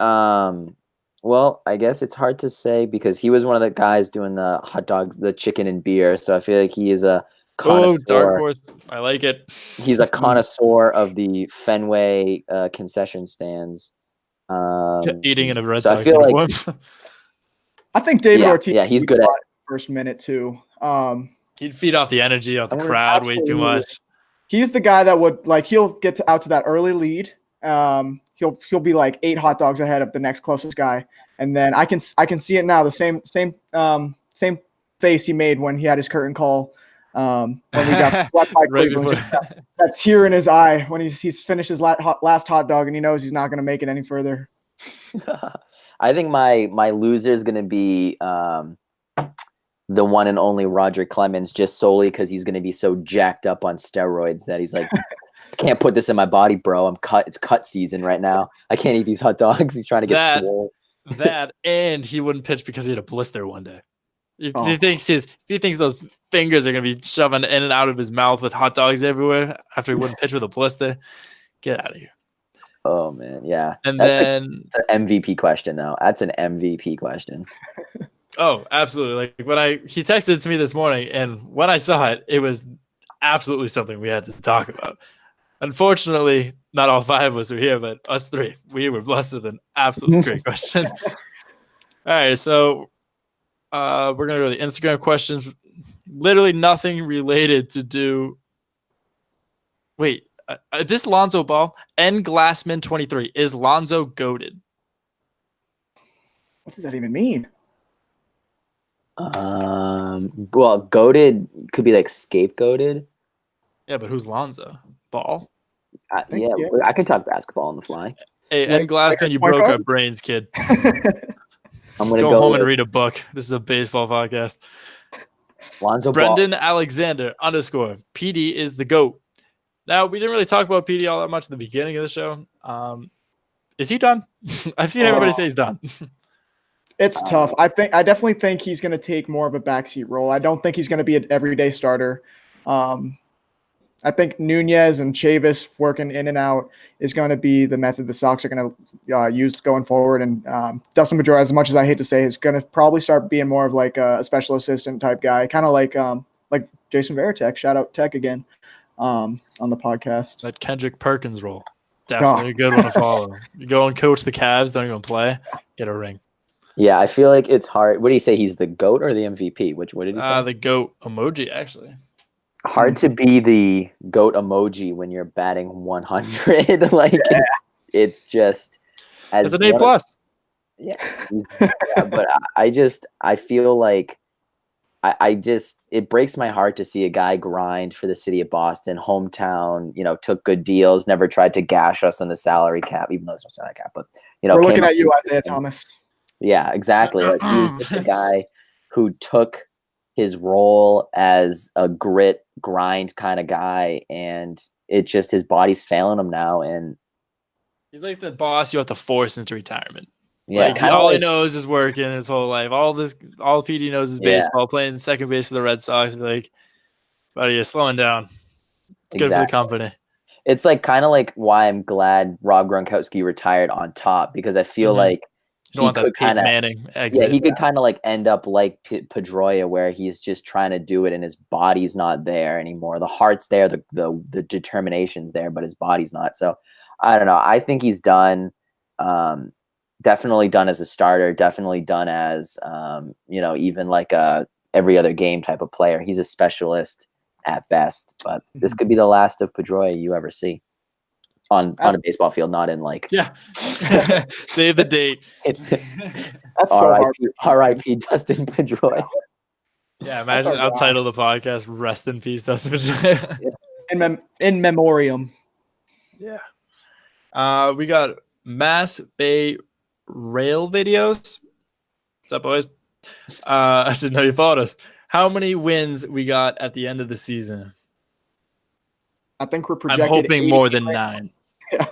well, I guess it's hard to say because he was one of the guys doing the hot dogs, the chicken and beer. So I feel like he is a connoisseur. Oh, dark horse. I like it. He's a connoisseur of the Fenway concession stands. Eating in a Red so Sox I feel uniform. like, I think David Ortiz. Yeah, he's good at first minute too. He'd feed off the energy of the crowd way too much. He's the guy that would he'll get out to that early lead. He'll be like 8 hot dogs ahead of the next closest guy, and then I can see it now. The same face he made when he had his curtain call. When we got right before that tear in his eye when he's finished his last hot dog and he knows he's not going to make it any further. I think my loser is going to be the one and only Roger Clemens, just solely because he's going to be so jacked up on steroids that he's like, I can't put this in my body, bro. I'm cut. It's cut season right now. I can't eat these hot dogs. He's trying to get swole. And he wouldn't pitch because he had a blister one day. If he thinks those fingers are gonna be shoving in and out of his mouth with hot dogs everywhere after he wouldn't pitch with a blister, get out of here. Oh man, yeah. And that's then an MVP question though. That's an MVP question. Oh, absolutely. Like he texted it to me this morning, and when I saw it, it was absolutely something we had to talk about. Unfortunately, not all 5 of us are here, but us 3, we were blessed with an absolutely great question. All right, so we're going to go to the Instagram questions. Literally nothing related to do. Wait, this Lonzo Ball, N Glassman 23. Is Lonzo goated? What does that even mean? Well, goated could be like scapegoated. Yeah, but who's Lonzo? Ball? I can talk basketball on the fly. Hey, N Glassman, you broke our brains, kid. I'm gonna go home and read a book. This is a baseball podcast. Lonzo Brendan Ball. Alexander _ PD is the GOAT. Now, we didn't really talk about PD all that much at the beginning of the show. Is he done? I've seen everybody say he's done. It's tough. I definitely think he's going to take more of a backseat role. I don't think he's going to be an everyday starter. I think Nunez and Chavis working in and out is going to be the method the Sox are going to use going forward. And Dustin Pedroia, as much as I hate to say, is going to probably start being more of like a special assistant type guy, kind of like Jason Varitek. Shout out Tech again on the podcast. That Kendrick Perkins role, definitely a good one to follow. You go and coach the Cavs, don't even play, get a ring. Yeah, I feel like it's hard. What do you say? He's the GOAT or the MVP? What did he say? The GOAT emoji, actually. Hard to be the GOAT emoji when you're batting 100. It's just as an A+. Yeah, but I feel like it breaks my heart to see a guy grind for the city of Boston, hometown. Took good deals, never tried to gash us on the salary cap, even though there's no salary cap. But we're looking at you, Isaiah Thomas. Yeah, exactly. Like he's just a guy who took his role as a grit grind kind of guy, and it just his body's failing him now. And he's like the boss you have to force into retirement. Yeah, Like all he knows is working his whole life. All PD knows is baseball, playing second base for the Red Sox. Be like, buddy, you're slowing down. It's good for the company. It's like kind of like why I'm glad Rob Gronkowski retired on top, because I feel like you don't want that Peyton Manning exit. Yeah, he could kind of like end up like Pedroia, where he's just trying to do it and his body's not there anymore. The heart's there, the determination's there, but his body's not. So I don't know. I think he's done. Definitely done as a starter. Definitely done as even like a every other game type of player. He's a specialist at best, but this could be the last of Pedroia you ever see on a baseball field, not in like save the date. That's so R.I.P. Dustin Pedroia. Yeah, imagine I'll title the podcast "Rest in Peace, Dustin Pedroia." In memoriam. Yeah. We got Mass Bay Rail videos. What's up, boys? I didn't know you followed us. How many wins we got at the end of the season? I think we're projected. I'm hoping more than 9. Yeah.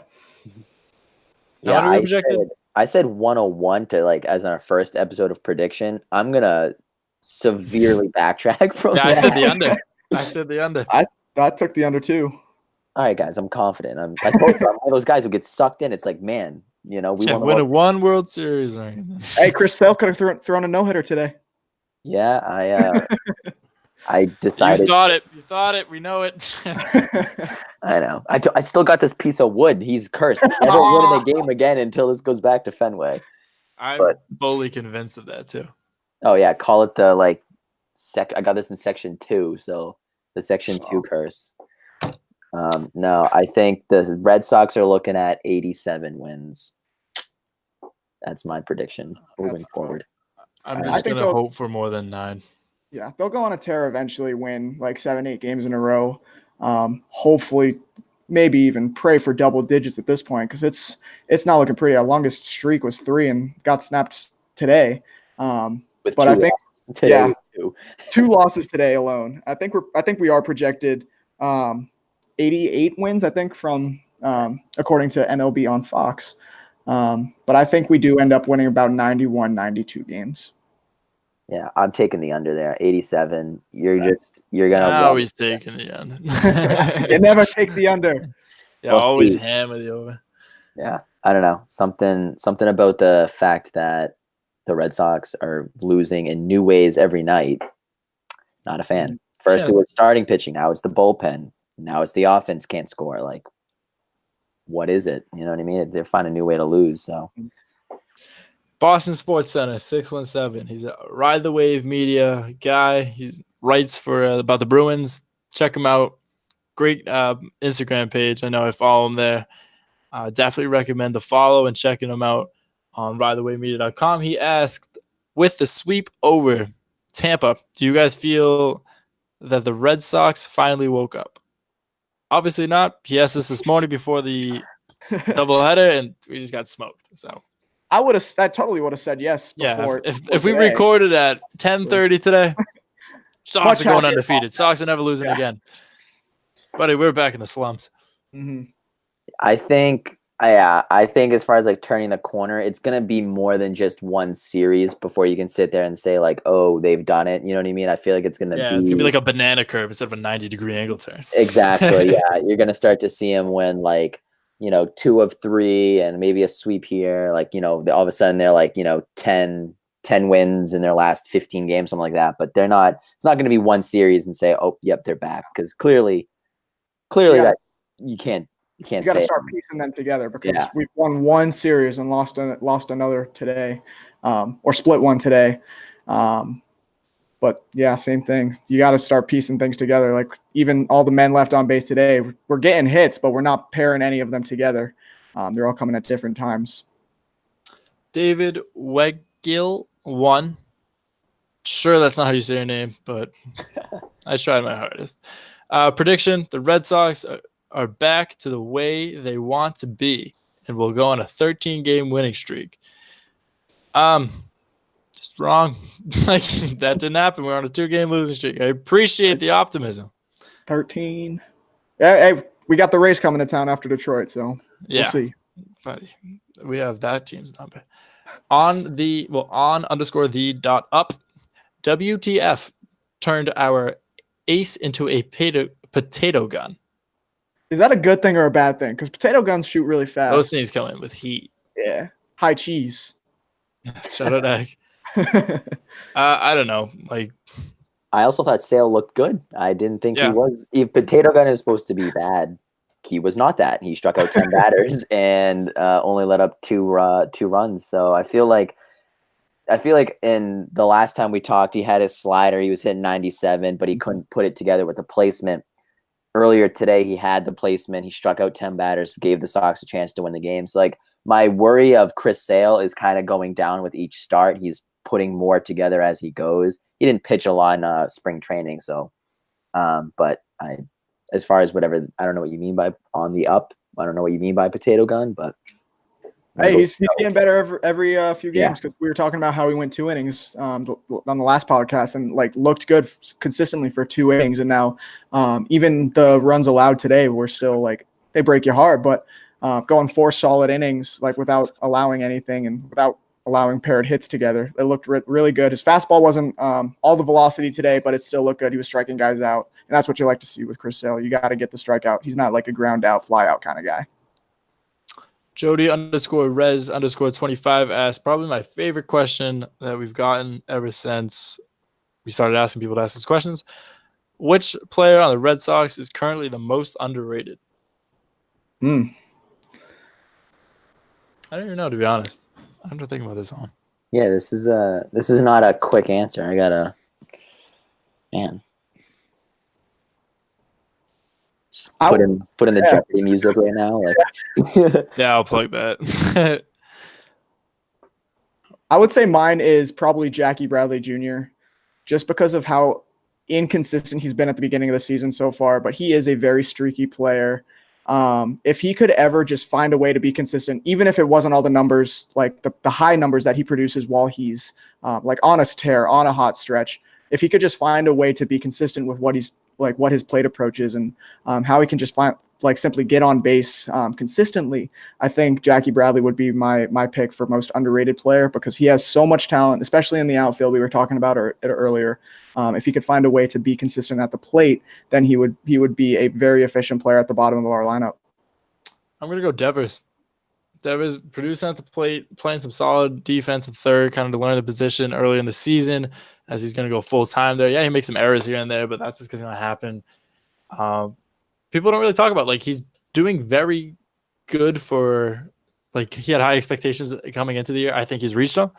How many we projected? I said 101 to like as our first episode of prediction. I'm gonna severely backtrack from that. I said the under. I said the under. I took the under too. All right, guys, I'm confident. I told you, I'm one of those guys who gets sucked in. It's like, man, we win a one World Series. Hey, Chris Sale could have thrown a no-hitter today. Yeah, I decided. You thought it. We know it. I know. I still got this piece of wood. He's cursed. Never win a game again until this goes back to Fenway. I'm fully convinced of that too. Oh yeah, call it the like I got this in section 2, so the section 2 curse. No, I think the Red Sox are looking at 87 wins. That's my prediction moving forward. I'm just going to hope for more than 9. Yeah, they'll go on a tear eventually, win like 7-8 games in a row. Hopefully, maybe even pray for double digits at this point, because it's not looking pretty. Our longest streak was 3 and got snapped today. But I think today, 2 losses today alone. I think we are projected 88 wins. I think from according to MLB on Fox. But I think we do end up winning about 91, 92 games. Yeah, I'm taking the under there. 87. You're gonna always taking the under. You never take the under. Yeah, always hammer the over. Yeah, I don't know. Something about the fact that the Red Sox are losing in new ways every night. Not a fan. First it was starting pitching, now it's the bullpen. Now it's the offense can't score. Like, what is it? You know what I mean? They're finding a new way to lose. So, Boston Sports Center 617. He's a Ride the Wave media guy. He writes for about the Bruins. Check him out. Great Instagram page. I know I follow him there. Definitely recommend the follow and checking him out on ridethewavemedia.com. He asked, with the sweep over Tampa, do you guys feel that the Red Sox finally woke up? Obviously not. He asked us this morning before the doubleheader, and we just got smoked. So I totally would have said yes before. Yeah, if we recorded at 10:30 today, Sox are going undefeated. Sox are never losing again. Buddy, we're back in the slums. Mm-hmm. I think as far as like turning the corner, it's gonna be more than just one series before you can sit there and say like, oh, they've done it. You know what I mean? I feel like it's gonna be like a banana curve instead of a 90-degree angle turn. Exactly. Yeah, you're gonna start to see them when like 2 of 3 and maybe a sweep here. Like all of a sudden they're like 10 wins in their last 15 games, something like that. But they're not. It's not gonna be one series and say, oh, yep, they're back, because clearly that you can't. You got to start piecing them together, because we've won one series and lost another today, or split one today. But yeah, same thing. You got to start piecing things together. Like even all the men left on base today, we're getting hits, but we're not pairing any of them together. They're all coming at different times. David Wegill won. Sure, that's not how you say your name, but I tried my hardest. Prediction: the Red Sox are back to the way they want to be and will go on a 13-game winning streak. Just wrong. Like, that didn't happen. We're on a 2-game losing streak. I appreciate the optimism. 13. Hey, we got the Rays coming to town after Detroit, so we'll see. Buddy, we have that team's number. on underscore the dot up, WTF turned our ace into a potato gun. Is that a good thing or a bad thing? Because potato guns shoot really fast. Those things come in with heat. Yeah. High cheese. Shout out Egg. I don't know. Like, I also thought Sale looked good. I didn't think he Yeah. was. If Potato Gun is supposed to be bad, he was not that. He struck out 10 batters and only let up two runs. So I feel like in the last time we talked, he had his slider. He was hitting 97, but he couldn't put it together with the placement. Earlier today, he had the placement. He struck out 10 batters, gave the Sox a chance to win the game. So, like, my worry of Chris Sale is kind of going down with each start. He's putting more together as he goes. He didn't pitch a lot in spring training, so. But as far as whatever, I don't know what you mean by on the up. I don't know what you mean by potato gun, but. Hey, he's getting better every few games, because we were talking about how he went 2 innings on the last podcast and like looked good consistently for 2 innings, and now even the runs allowed today were still like they break your heart, but going 4 solid innings like without allowing anything and without allowing paired hits together, it looked really good. His fastball wasn't all the velocity today, but it still looked good. He was striking guys out, and that's what you like to see with Chris Sale. You got to get the strikeout. He's not like a ground out, fly out kind of guy. Jody underscore Rez underscore 25 asked probably my favorite question that we've gotten ever since we started asking people to ask us questions. Which player on the Red Sox is currently the most underrated? I don't even know, to be honest. I have to think about this one. Yeah, this is not a quick answer. I gotta, man. Just put in the Jeopardy music right now. Like. Yeah, I'll plug that. I would say mine is probably Jackie Bradley Jr., just because of how inconsistent he's been at the beginning of the season so far, but he is a very streaky player. If he could ever just find a way to be consistent, even if it wasn't all the numbers, like the high numbers that he produces while he's like on a tear, on a hot stretch, if he could just find a way to be consistent with what he's like, what his plate approach is, and how he can just find like simply get on base consistently, I think Jackie Bradley would be my pick for most underrated player, because he has so much talent, especially in the outfield. We were talking about it earlier. If he could find a way to be consistent at the plate, then he would be a very efficient player at the bottom of our lineup. I'm going to go Devers. Devers producing at the plate, playing some solid defense at third, kind of to learn the position early in the season, as he's going to go full time there. Yeah, he makes some errors here and there, but that's just going to happen. People don't really talk about, like, he's doing very good for, like, he had high expectations coming into the year. I think he's reached them.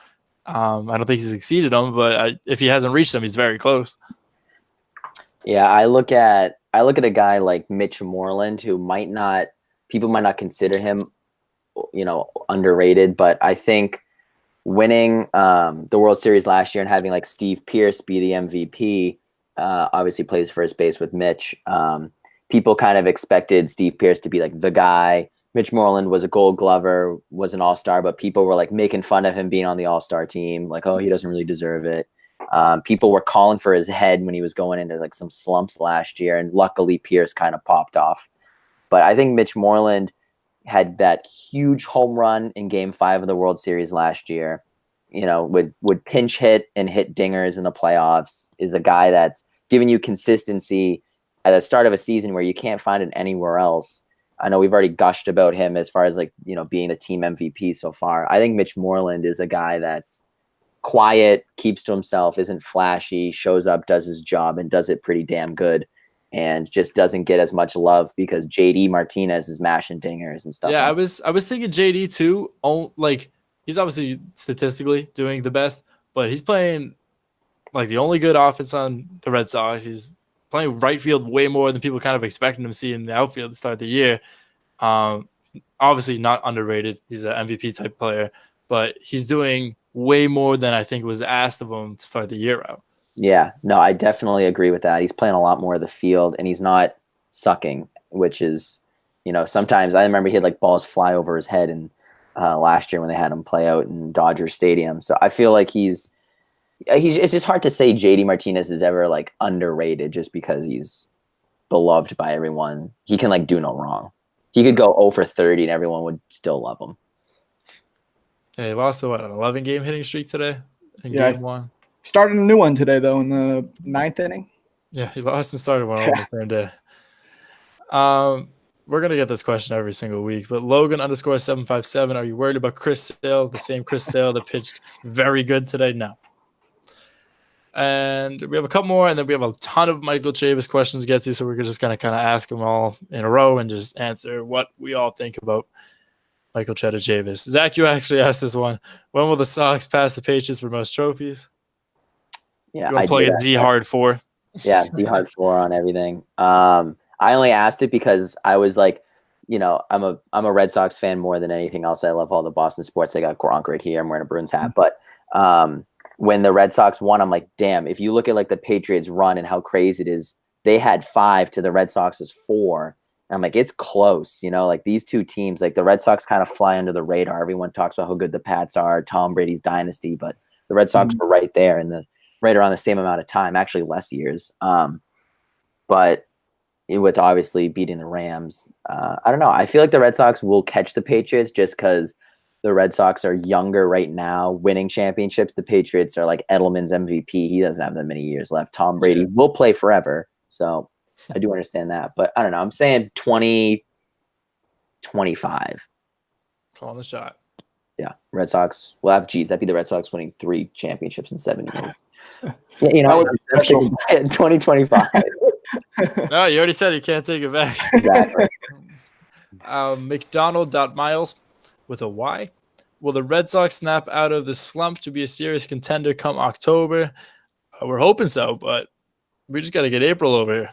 I don't think he's exceeded them, but if he hasn't reached them, he's very close. Yeah, I look at a guy like Mitch Moreland, who people might not consider him, underrated, but I think winning the World Series last year and having like Steve Pearce be the MVP, obviously plays first base with Mitch. People kind of expected Steve Pearce to be like the guy. Mitch Moreland was a Gold Glover, was an All-Star, but people were like making fun of him being on the All-Star team, like, oh, he doesn't really deserve it. People were calling for his head when he was going into like some slumps last year, and luckily Pearce kind of popped off. But I think Mitch Moreland had that huge home run in Game 5 of the World Series last year. Would pinch hit and hit dingers in the playoffs. Is a guy that's giving you consistency at the start of a season where you can't find it anywhere else. I know we've already gushed about him as far as like, being the team MVP so far. I think Mitch Moreland is a guy that's quiet, keeps to himself, isn't flashy, shows up, does his job, and does it pretty damn good, and just doesn't get as much love because JD Martinez is mashing dingers and stuff. Yeah, I was thinking JD too. Like, he's obviously statistically doing the best, but he's playing like the only good offense on the Red Sox. He's playing right field way more than people kind of expecting him to see in the outfield to start the year. Obviously not underrated. He's an MVP type player, but he's doing way more than I think was asked of him to start the year out. Yeah, no, I definitely agree with that. He's playing a lot more of the field, and he's not sucking, which is, sometimes I remember he had like balls fly over his head and last year when they had him play out in Dodger Stadium. So I feel like it's just hard to say JD Martinez is ever like underrated just because he's beloved by everyone. He can like do no wrong. He could go 0 for 30 and everyone would still love him. Yeah, he lost an 11-game hitting streak today in game 1. Started a new one today, though, in the 9th inning. Yeah, he lost and started one on the same day. We're going to get this question every single week, but Logan _757, are you worried about Chris Sale? The same Chris Sale that pitched very good today? No. And we have a couple more, and then we have a ton of Michael Chavis questions to get to, so we're just going to kind of ask them all in a row and just answer what we all think about Michael Cheddar Chavis. Zach, you actually asked this one. When will the Sox pass the Patriots for most trophies? Yeah, you want to plug it Z Hard 4? Yeah, Z Hard 4 on everything. I only asked it because I was like, I'm a Red Sox fan more than anything else. I love all the Boston sports. I got Gronk right here. I'm wearing a Bruins hat. But when the Red Sox won, I'm like, damn, if you look at like the Patriots run and how crazy it is, they had 5 to the Red Sox's 4. And I'm like, it's close, like these two teams, like the Red Sox kind of fly under the radar. Everyone talks about how good the Pats are, Tom Brady's dynasty, but the Red Sox were right there and right around the same amount of time, actually less years. But with obviously beating the Rams, I don't know. I feel like the Red Sox will catch the Patriots just because the Red Sox are younger right now, winning championships. The Patriots are like Edelman's MVP. He doesn't have that many years left. Tom Brady will play forever. So I do understand that. But I don't know. I'm saying 2025. Calling the shot. Yeah. Red Sox will have, that'd be the Red Sox winning 3 championships in 7 years. Yeah, that would be special. In 2025. No, you already said you can't take it back. Exactly. McDonald.Miles with a Y. Will the Red Sox snap out of the slump to be a serious contender come October? We're hoping so, but we just got to get April over here.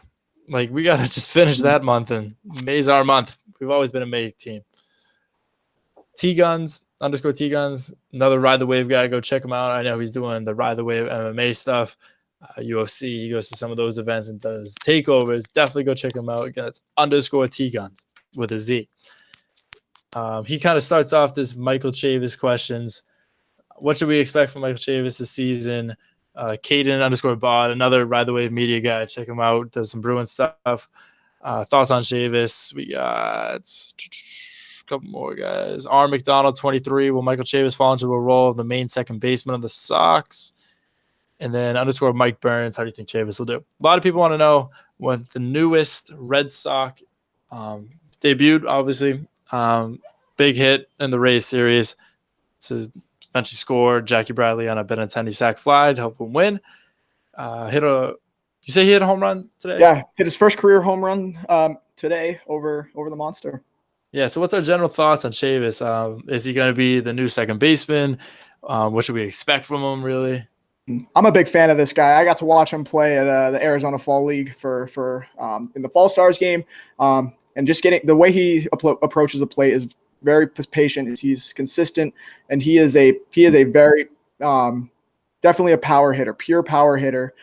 Like, we got to just finish that month, and May's our month. We've always been a May team. T-Guns, _T-Guns, another Ride the Wave guy. Go check him out. I know he's doing the Ride the Wave MMA stuff. UFC, he goes to some of those events and does takeovers. Definitely go check him out. Again, it's _T-Guns with a Z. He kind of starts off this Michael Chavis questions. What should we expect from Michael Chavis this season? Caden _Bod, another Ride the Wave media guy. Check him out. Does some Bruin stuff. Thoughts on Chavis? We got a couple more guys. R. McDonald, 23. Will Michael Chavis fall into a role of the main second baseman of the Sox? And then _Mike Burns. How do you think Chavis will do? A lot of people want to know when the newest Red Sox debuted, obviously. Big hit in the Rays series to eventually score Jackie Bradley on a Benintendi sac fly to help him win. You say he hit a home run today? Yeah, hit his first career home run today over the Monster. Yeah, so what's our general thoughts on Chavis? Is he going to be the new second baseman? What should we expect from him, really? I'm a big fan of this guy. I got to watch him play at the Arizona Fall League for in the Fall Stars game. And just getting the way he approaches the plate is very patient. He's consistent, and he is a very definitely a power hitter, pure power hitter.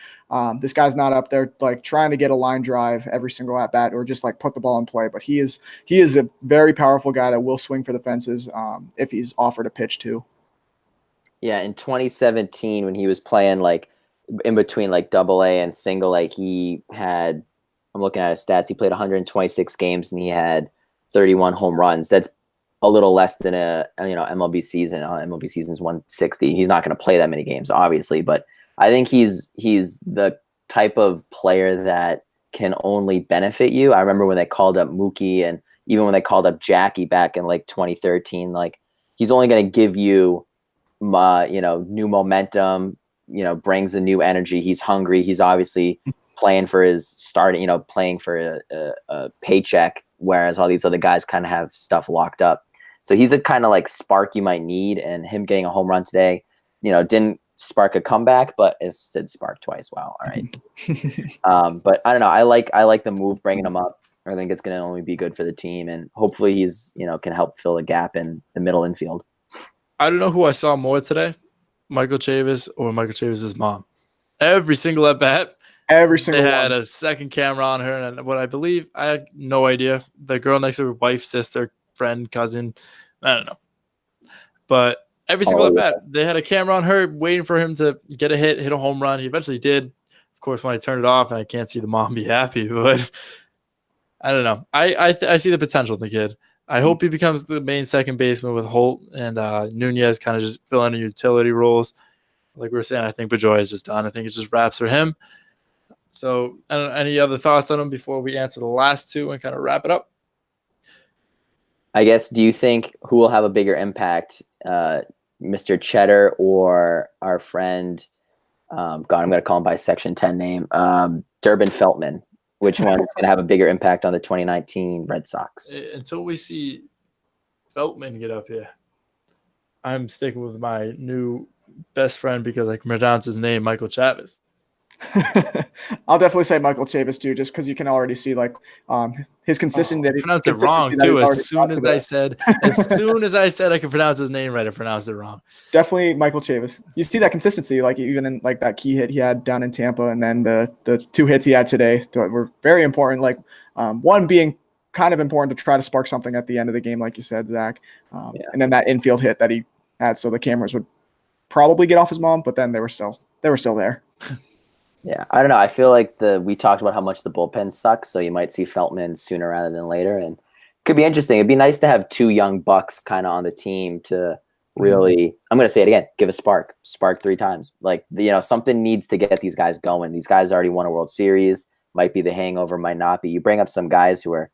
This guy's not up there like trying to get a line drive every single at bat or just like put the ball in play. But he is a very powerful guy that will swing for the fences if he's offered a pitch to. Yeah, in 2017 when he was playing like in between like AA and single A, he had, I'm looking at his stats, he played 126 games and he had 31 home runs. That's a little less than a MLB season. MLB season's 160. He's not going to play that many games, obviously, but I think he's the type of player that can only benefit you. I remember when they called up Mookie and even when they called up Jackie back in like 2013, like he's only going to give you new momentum, brings a new energy. He's hungry. He's obviously playing for his playing for a paycheck, whereas all these other guys kind of have stuff locked up. So he's a kind of like spark you might need, and him getting a home run today, didn't spark a comeback, but it did spark twice. Wow. All right. But I don't know. I like the move, bringing him up. I think it's going to only be good for the team, and hopefully he's, can help fill a gap in the middle infield. I don't know who I saw more today, Michael Chavis or Michael Chavis's mom. Every single at bat, they had a second camera on her, and what I believe, I had no idea. The girl next to her wife, sister, friend, cousin, I don't know. But every single at bat, they had a camera on her, waiting for him to get a hit a home run. He eventually did. Of course, when I turned it off, and I can't see the mom be happy, but I don't know. I see the potential in the kid. I hope he becomes the main second baseman with Holt and Nunez kind of just filling in utility roles. Like we were saying, I think Pedroia is just done. I think it just wraps for him. So, I don't know, any other thoughts on him before we answer the last two and kind of wrap it up? I guess, do you think who will have a bigger impact, Mr. Cheddar or our friend, I'm going to call him by Section 10 name, Durbin Feltman? Which one is going to have a bigger impact on the 2019 Red Sox? Until we see Feltman get up here, I'm sticking with my new best friend because I can pronounce his name, Michael Chavis. I'll definitely say Michael Chavis too, just because you can already see like his consistency. That he pronounced it wrong too. As soon as I said I could pronounce his name right, I pronounced it wrong. Definitely Michael Chavis. You see that consistency, like even in like that key hit he had down in Tampa, and then the 2 hits he had today that were very important. Like one being kind of important to try to spark something at the end of the game, like you said, Zach, and then that infield hit that he had, so the cameras would probably get off his mom, but then they were still there. Yeah, I don't know. I feel like we talked about how much the bullpen sucks, so you might see Feltman sooner rather than later, and it could be interesting. It'd be nice to have 2 young bucks kind of on the team to really, I'm going to say it again, give a spark 3 times. Like, something needs to get these guys going. These guys already won a World Series, might be the hangover, might not be. You bring up some guys who are,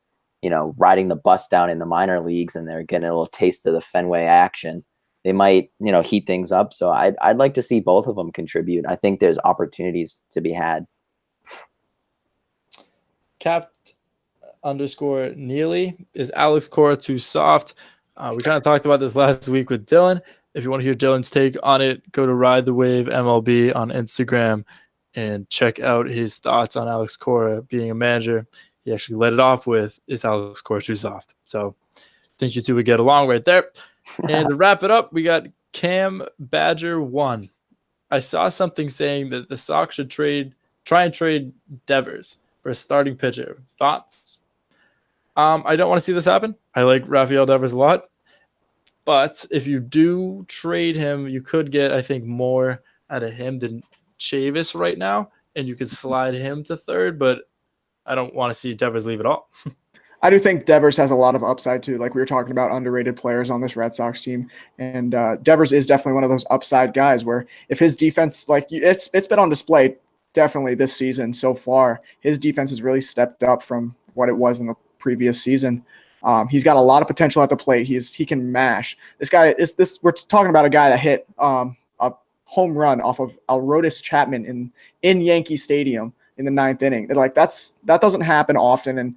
riding the bus down in the minor leagues and they're getting a little taste of the Fenway action. They might, heat things up. So I'd like to see both of them contribute. I think there's opportunities to be had. Capt_Neely, is Alex Cora too soft? We kind of talked about this last week with Dylan. If you want to hear Dylan's take on it, go to Ride the Wave MLB on Instagram and check out his thoughts on Alex Cora being a manager. He actually led it off with, is Alex Cora too soft? So I think you two would get along right there. And to wrap it up, we got Cam Badger 1. I saw something saying that the Sox should try and trade Devers for a starting pitcher. Thoughts? I don't want to see this happen. I like Rafael Devers a lot. But if you do trade him, you could get, I think, more out of him than Chavis right now. And you could slide him to third, but I don't want to see Devers leave at all. I do think Devers has a lot of upside too. Like we were talking about underrated players on this Red Sox team, and Devers is definitely one of those upside guys where if his defense, like it's been on display definitely this season so far, his defense has really stepped up from what it was in the previous season. He's got a lot of potential at the plate. He can mash. This guy is this. We're talking about a guy that hit a home run off of Aroldis Chapman in Yankee Stadium in the 9th inning. Like that doesn't happen often, and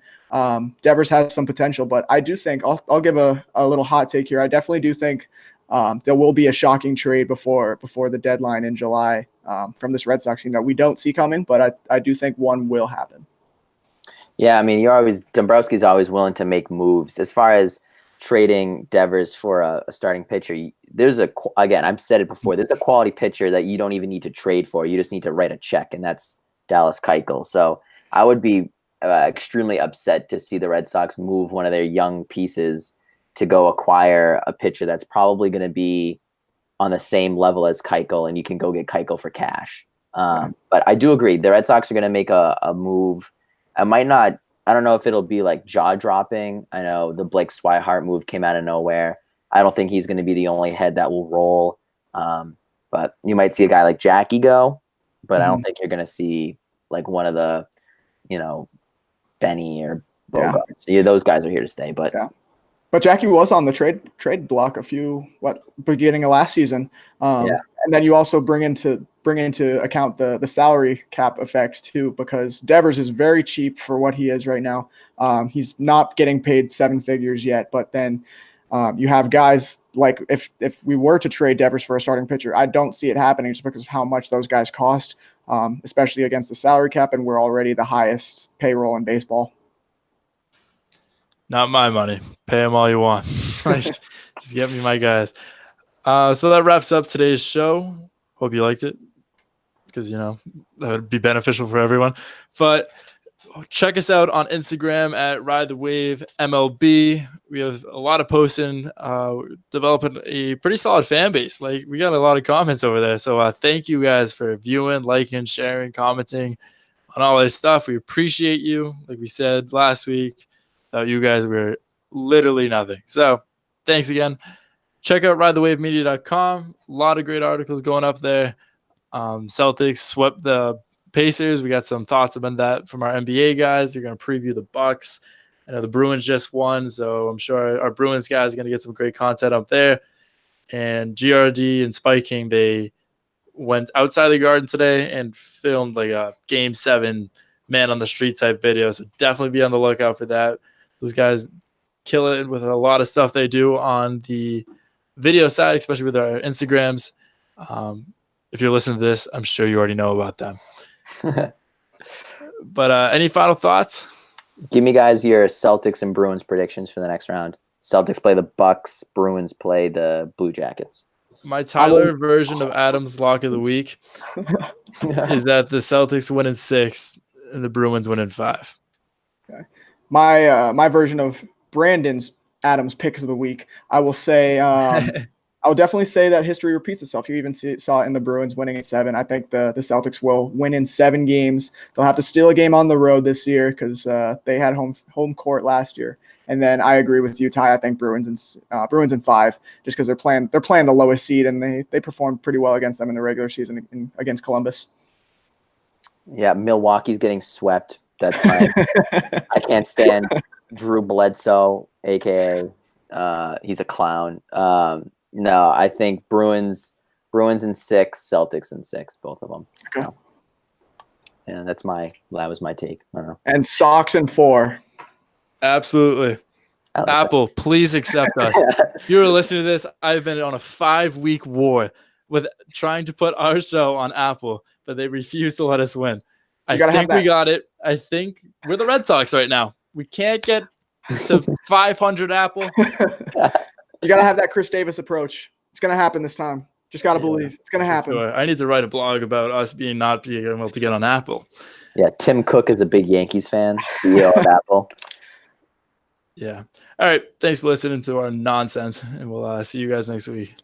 Devers has some potential, but I do think I'll give a little hot take here. I definitely do think there will be a shocking trade before the deadline in July from this Red Sox team that we don't see coming, but I do think one will happen. Yeah, I mean, Dombrowski's always willing to make moves. As far as trading Devers for a starting pitcher, again, I've said it before, there's a quality pitcher that you don't even need to trade for. You just need to write a check, and that's Dallas Keuchel. So I would be extremely upset to see the Red Sox move one of their young pieces to go acquire a pitcher that's probably going to be on the same level as Keuchel, and you can go get Keuchel for cash. But I do agree. The Red Sox are going to make a move. I don't know if it'll be like jaw-dropping. I know the Blake Swihart move came out of nowhere. I don't think he's going to be the only head that will roll. But you might see a guy like Jackie go, but I don't think you're going to see like one of the, Benny or Bogarts. Yeah, those guys are here to stay. But Jackie was on the trade block beginning of last season. And then you also bring into account the salary cap effect too, because Devers is very cheap for what he is right now. He's not getting paid 7 figures yet, but then you have guys like if we were to trade Devers for a starting pitcher, I don't see it happening just because of how much those guys cost, especially against the salary cap, and we're already the highest payroll in baseball. Not my money. Pay them all you want. Just get me my guys. So that wraps up today's show. Hope you liked it because, that would be beneficial for everyone. But check us out on Instagram at Ride the Wave MLB. We have a lot of posting, developing a pretty solid fan base. Like we got a lot of comments over there. So thank you guys for viewing, liking, sharing, commenting on all this stuff. We appreciate you. Like we said last week, without you guys, we're literally nothing. So thanks again. Check out ridethewavemedia.com. A lot of great articles going up there. Celtics swept the Pacers. We got some thoughts about that from our NBA guys. They're going to preview the Bucks. I know the Bruins just won, so I'm sure our Bruins guys are going to get some great content up there. And GRD and Spiking, they went outside the Garden today and filmed like a Game 7 man on the street type video. So definitely be on the lookout for that. Those guys kill it with a lot of stuff they do on the video side, especially with our Instagrams. If you're listening to this, I'm sure you already know about them. But any final thoughts? Give me, guys, your Celtics and Bruins predictions for the next round. Celtics play the Bucks. Bruins play the Blue Jackets. My Tyler version of Adam's lock of the week is that the Celtics win in 6 and the Bruins win in 5. Okay. My version of Brandon's Adams picks of the week, I will say I would definitely say that history repeats itself. You even saw it in the Bruins winning in 7. I think the Celtics will win in 7 games. They'll have to steal a game on the road this year because they had home court last year. And then I agree with you, Ty. I think Bruins in 5, just because they're playing the lowest seed and they performed pretty well against them in the regular season against Columbus. Yeah, Milwaukee's getting swept. That's fine. I can't stand Drew Bledsoe, aka he's a clown. No, I think Bruins in 6, Celtics in 6, both of them. Okay. So, yeah, that was my take. I don't know. And Sox in 4. Absolutely. Like Apple, please accept us. If you were listening to this, I've been on a 5-week war with trying to put our show on Apple, but they refuse to let us win. I think we got it. I think we're the Red Sox right now. We can't get to 500 Apple. You got to have that Chris Davis approach. It's going to happen this time. Just got to believe. It's going to happen. Sure. I need to write a blog about us not being able to get on Apple. Yeah, Tim Cook is a big Yankees fan, CEO of Apple. Yeah. All right. Thanks for listening to our nonsense, and we'll see you guys next week.